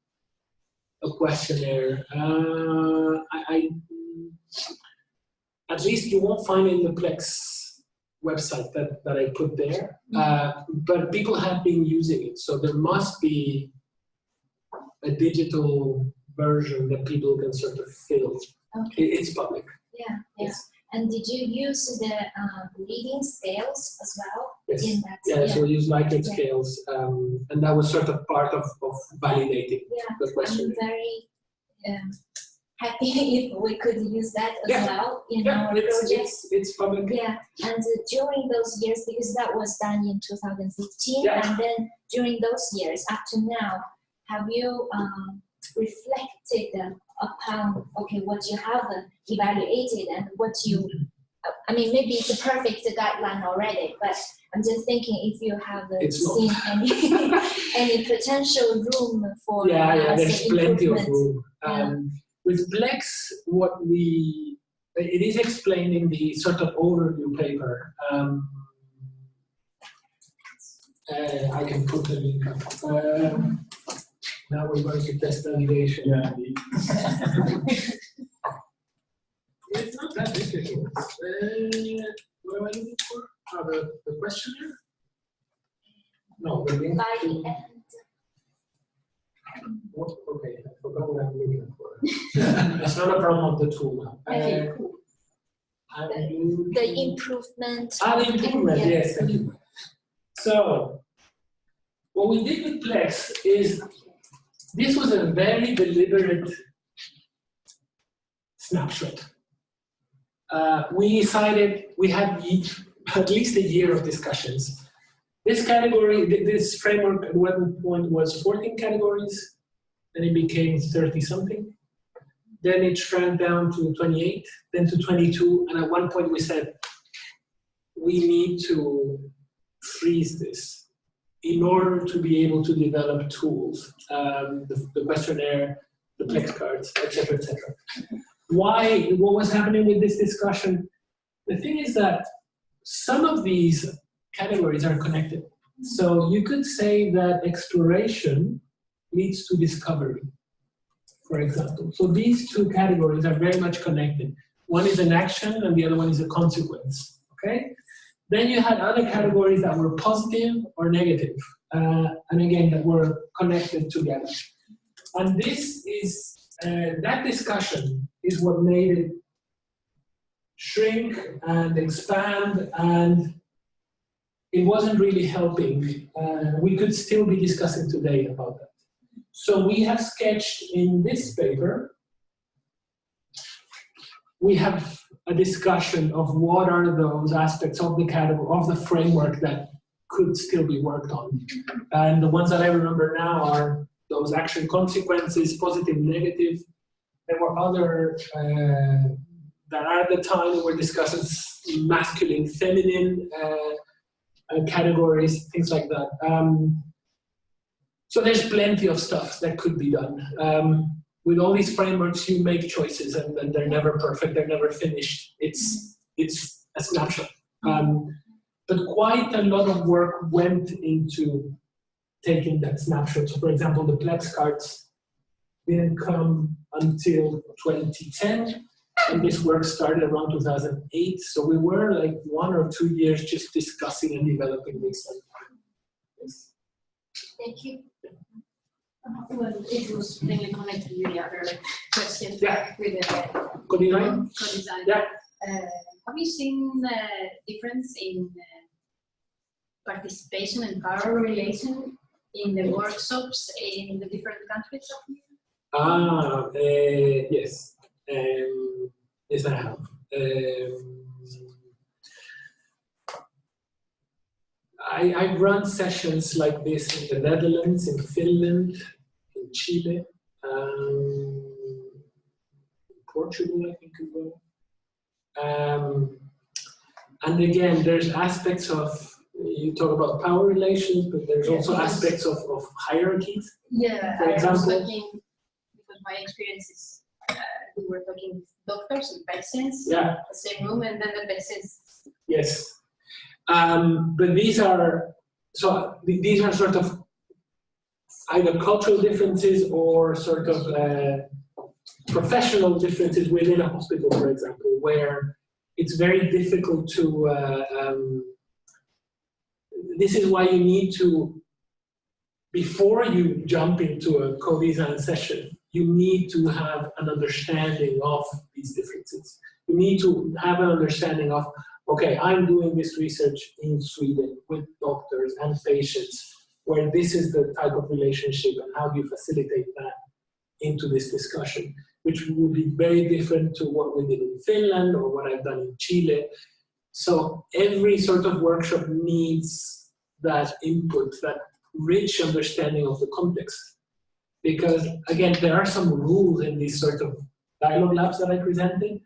B: a questionnaire. At least you won't find it in the Plex website that I put there, but people have been using it, so there must be a digital version that people can sort of fill.
D: Okay.
B: It's public.
D: Yeah.
B: Yes.
D: And did you use the reading scales as well?
B: Yes.
D: In that?
B: Yeah, so we use Likert scales, and that was sort of part of validating the question.
D: I'm very happy if we could use that as well in our project.
B: It's public.
D: Yeah, and during those years, because that was done in 2015, and then during those years up to now, have you reflected upon what you have evaluated and what you, I mean, maybe it's a perfect guideline already, but I'm just thinking if you have seen any potential room for
B: there's plenty of room. With Plex, it is explained in the sort of overview paper. I can put the link up. Now we're going to test navigation. Yeah. It's not that difficult. What am I looking for? The questionnaire? No, the link. Okay, I forgot what I'm looking for. It's not a problem of the tool now.
D: Okay, cool. The improvement.
B: The improvement, yes, thank you. So, what we did with Plex is, this was a very deliberate snapshot. We decided, we had at least a year of discussions. This category, this framework at one point was 14 categories, then it became 30-something. Then it shrank down to 28, then to 22, and at one point we said, we need to freeze this in order to be able to develop tools, the questionnaire, the Plex cards, etc., etc. Why? What was happening with this discussion? The thing is that some of these categories are connected. So you could say that exploration leads to discovery, for example. So these two categories are very much connected. One is an action and the other one is a consequence, okay? Then you had other categories that were positive or negative, and again, that were connected together. And this is, that discussion is what made it shrink and expand, and it wasn't really helping. We could still be discussing today about that. So we have sketched in this paper, we have a discussion of what are those aspects of the category, of the framework that could still be worked on. And the ones that I remember now are those action consequences, positive, negative. There were other that at the time were discussing masculine, feminine categories, things like that. So there's plenty of stuff that could be done. With all these frameworks, you make choices, and they're never perfect, they're never finished. It's a snapshot. But quite a lot of work went into taking that snapshot. So for example, the Plex cards didn't come until 2010, and this work started around 2008. So we were like 1 or 2 years just discussing and developing this. Yes.
D: Thank you.
A: Well, it was mainly connected with the other question.
B: Yeah.
A: With the
B: Co-design?
A: co-design.
B: Yeah.
A: Have you seen difference in participation and power relation in the workshops in the different countries?
B: Yes. Yes, I have. I've run sessions like this in the Netherlands, in Finland, in Chile, Portugal, I think as well. And again, there's aspects of, you talk about power relations, but there's also aspects of hierarchies.
A: Yeah,
B: for example,
A: I was talking, because my experience is, we were talking with doctors and patients in the same room, and then the patients.
B: Yes. But these are so these are sort of either cultural differences or sort of professional differences within a hospital, for example, where it's very difficult to, this is why you need to, before you jump into a co-design session, you need to have an understanding of these differences. You need to have an understanding of, okay, I'm doing this research in Sweden with doctors and patients, where this is the type of relationship, and how do you facilitate that into this discussion, which would be very different to what we did in Finland or what I've done in Chile. So every sort of workshop needs that input, that rich understanding of the context. Because again, there are some rules in these sort of dialogue labs that I presented,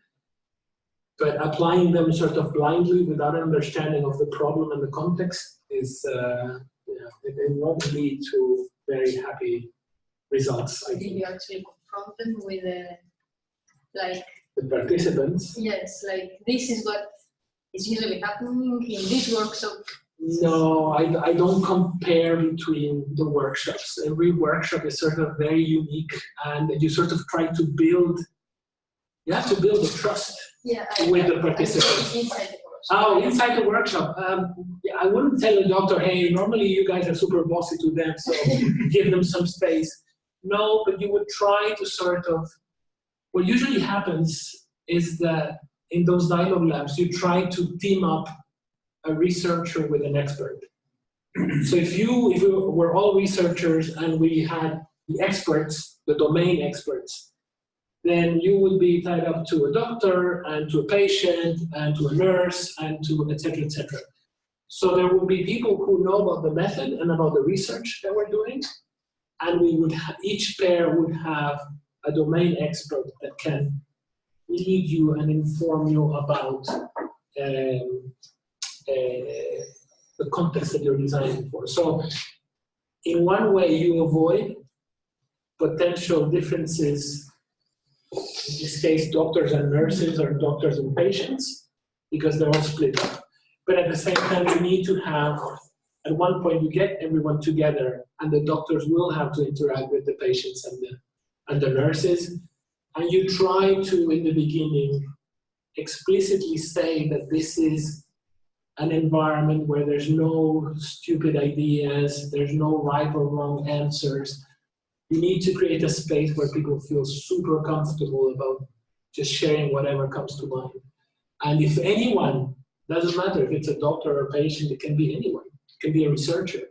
B: but applying them sort of blindly without an understanding of the problem and the context is, it won't lead to very happy results. I
A: Did
B: think.
A: you actually confront them with like,
B: The participants?
A: yes, like this is what is usually happening in this workshop?
B: No, I don't compare between the workshops. Every workshop is sort of very unique, and you sort of try to build, you have to build a trust
A: Yeah,
B: with the participants.
A: Inside the workshop.
B: Oh, inside the workshop. Yeah, I wouldn't tell a doctor, hey, normally you guys are super bossy to them, so give them some space. No, but you would try to sort of, what usually happens is that in those dialogue labs, you try to team up a researcher with an expert. So if we were all researchers and we had the experts, the domain experts, then you would be tied up to a doctor and to a patient and to a nurse and to et cetera, et cetera. So there would be people who know about the method and about the research that we're doing, and we would each pair would have a domain expert that can lead you and inform you about the context that you're designing for. So in one way, you avoid potential differences, in this case, doctors and nurses or doctors and patients, because they're all split up. But at the same time, you need to have, at one point, you get everyone together, and the doctors will have to interact with the patients and the nurses. And you try to, in the beginning, explicitly say that this is an environment where there's no stupid ideas, there's no right or wrong answers. You need to create a space where people feel super comfortable about just sharing whatever comes to mind. And if anyone, doesn't matter if it's a doctor or a patient, it can be anyone, it can be a researcher.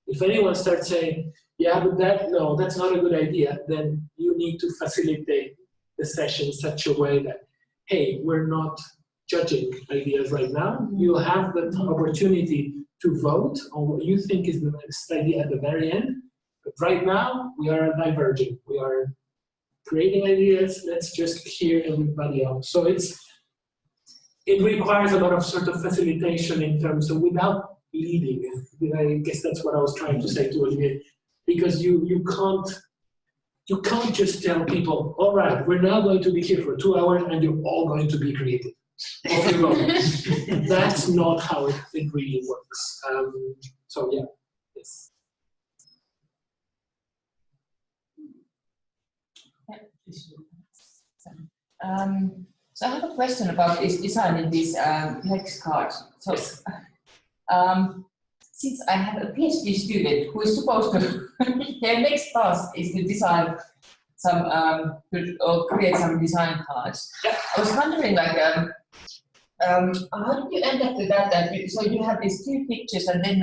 B: If anyone starts saying, yeah, but that's not a good idea, then you need to facilitate the session in such a way that, hey, we're not judging ideas right now. You'll have the opportunity to vote on what you think is the best idea at the very end. But right now, we are diverging. We are creating ideas. Let's just hear everybody out. So it requires a lot of sort of facilitation in terms of without leading. I guess that's what I was trying to say to Olivier, because you can't just tell people, all right, we're now going to be here for 2 hours and you're all going to be creative. Off you go. That's not how it really works. So yeah, yes.
F: So I have a question about this design in these flex cards. So, since I have a PhD student who is supposed to, their next task is to design some, or create some design cards. I was wondering, like, how did you end up with that? So you have these 2 pictures, and then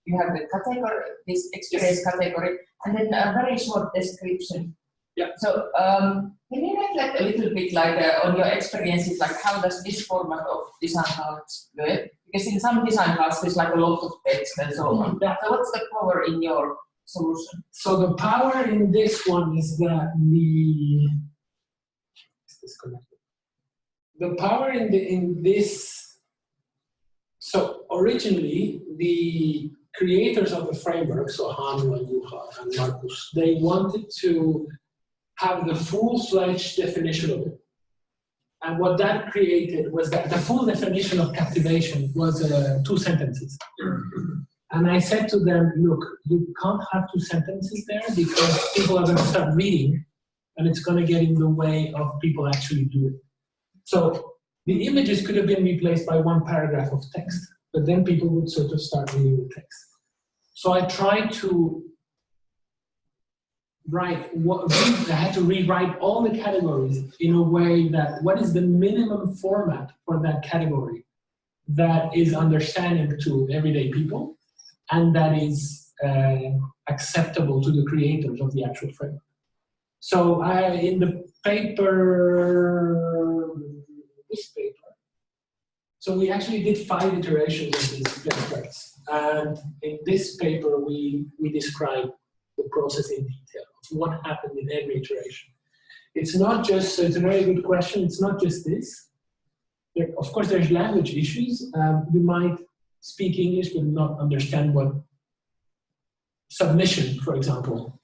F: you have the category, this experience category, and then a very short description.
B: Yeah.
F: So can you reflect a little bit, like on your experiences, like how does this format of design cards work? Because in some design cards there's like a lot of text and so on. So what's the power in your solution?
B: So the power in this one is that the power in this. So originally the creators of the framework, so Hannu and Juha and Markus, they wanted to have the full-fledged definition of it. And what that created was that the full definition of captivation was 2 sentences. And I said to them, look, you can't have two sentences there because people are going to start reading and it's going to get in the way of people actually do it. So the images could have been replaced by one paragraph of text, but then people would sort of start reading the text. So I tried to I had to rewrite all the categories in a way that what is the minimum format for that category that is understanding to everyday people and that is acceptable to the creators of the actual framework. So in the paper, this paper, so we actually did 5 iterations of these templates. And in this paper, we describe the process in detail, what happened in every iteration. It's not just, so it's a very good question, it's not just this. Of course, there's language issues. You might speak English but not understand what submission, for example,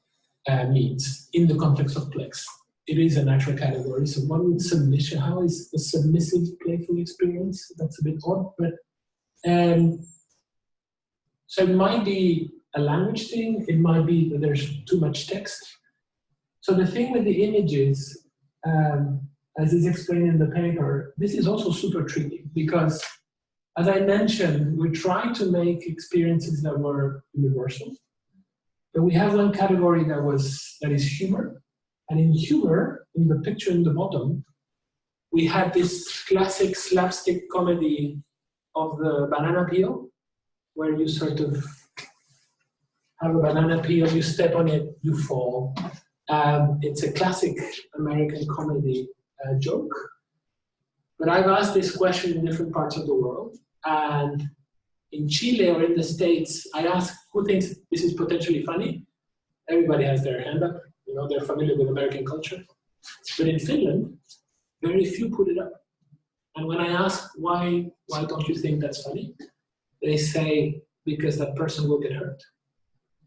B: means in the context of Plex. It is a natural category, so what would submission, how is a submissive playful experience? That's a bit odd, but so it might be a language thing, it might be that there's too much text. So the thing with the images, as is explained in the paper, this is also super tricky because, as I mentioned, we tried to make experiences that were universal, but we have one category that is humor, and in humor, in the picture in the bottom, we had this classic slapstick comedy of the banana peel, where you sort of have a banana peel, you step on it, you fall. It's a classic American comedy joke. But I've asked this question in different parts of the world. And in Chile or in the States, I asked who thinks this is potentially funny. Everybody has their hand up. You know, they're familiar with American culture. But in Finland, very few put it up. And when I ask why don't you think that's funny? They say, because that person will get hurt.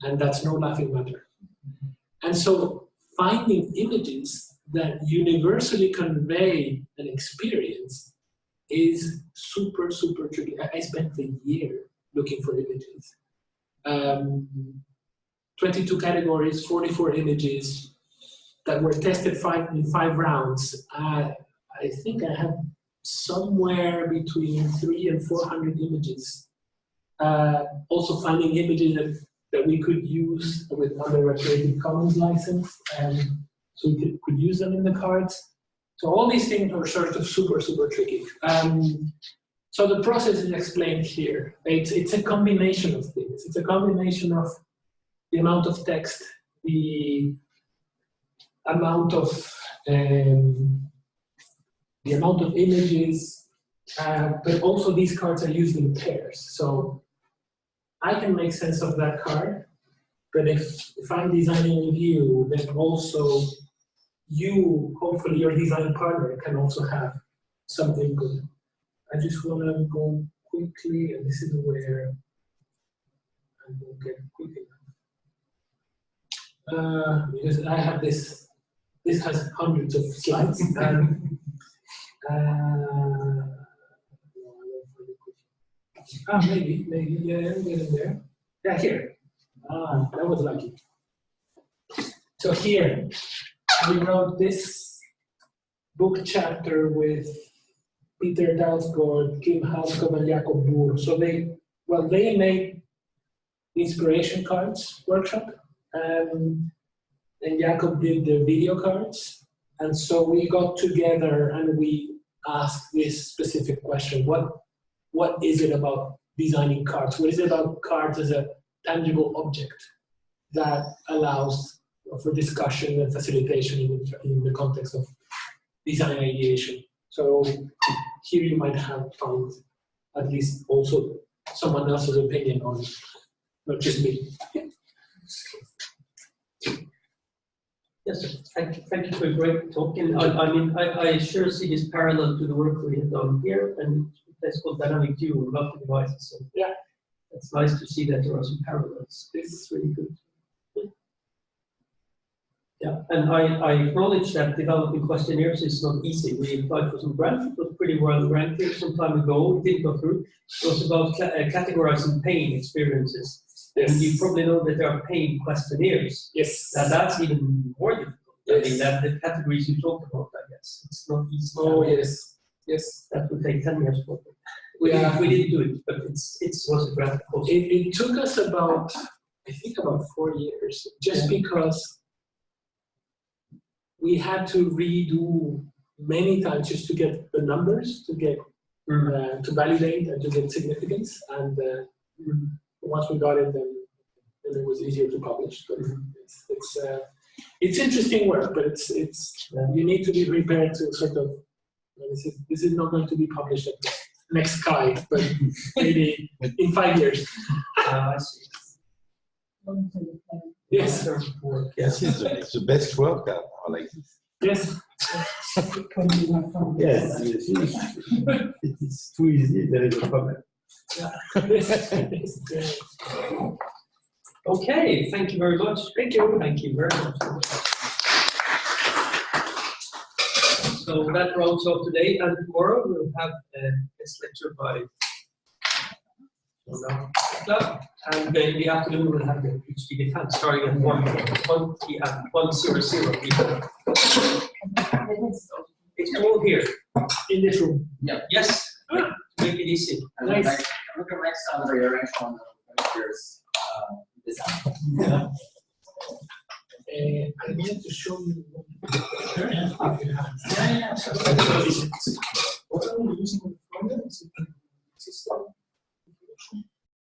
B: And that's no laughing matter. And so finding images that universally convey an experience is super, super tricky. I spent a year looking for images. 22 categories, 44 images that were tested in 5 rounds. I think I have somewhere between 300 and 400 images. Also finding images that we could use under a Creative Commons license, so we could use them in the cards. So all these things are sort of super, super tricky. So the process is explained here. It's a combination of things. It's a combination of the amount of text, the amount of images, but also these cards are used in pairs. So I can make sense of that card, but if I'm designing with you, then also you, hopefully your design partner, can also have some input. I just want to go quickly, and this is where I will get quick enough. Because I have this has hundreds of slides. Maybe, yeah, I'm getting there. Yeah, here. That was lucky. So here, we wrote this book chapter with Peter Dalsgaard, Kim Halskov, and Jakob Boer. So they made the inspiration cards workshop, and Jakob did the video cards. And so we got together and we asked this specific question: what is it about designing cards? What is it about cards as a tangible object that allows for discussion and facilitation in the context of design ideation? So here you might have found at least also someone else's opinion on it, not just me.
C: Yes, thank you for a great talk. And I sure see this parallel to the work we have done here, and that's called dynamic view about the devices. So
B: yeah,
C: it's nice to see that there are some parallels. This is really good. Yeah, and I acknowledge that developing questionnaires is not easy. We applied for some grants, it was pretty well ranked some time ago, it didn't go through. It was about categorizing pain experiences.
B: Yes.
C: And you probably know that there are pain questionnaires.
B: Yes.
C: Now that's even more difficult. I mean, that the categories you talked about, I guess. It's not easy.
B: Oh, yes. Yes.
C: That would take 10 years for it.
B: Yeah.
C: We didn't do it, but it was a grant proposal.
B: It took us about, I think about 4 years, just because we had to redo many times just to get the numbers, to get to validate and to get significance. And once we got it, then it was easier to publish. But it's interesting work, but it's you need to be prepared to sort of. This is not going to be published at the next Sky, but maybe in 5 years.
C: I see.
B: Yes.
E: Yes, it's the best work are like this.
B: Yes.
E: Yes, it is too easy, there is a problem.
C: Okay, thank you very much. Thank you. Thank you very much. So that rounds off today, and tomorrow we'll have this lecture by club, and in the afternoon we'll have the PhD defense starting at 1 p.m. 1:00 p.m. It's all here in this room.
G: Yeah.
C: Yes. Make it easy.
G: And
B: Nice.
G: look at next on the rearrange on the pictures design.
B: Yeah. I wanted to show you what are we using on the front end?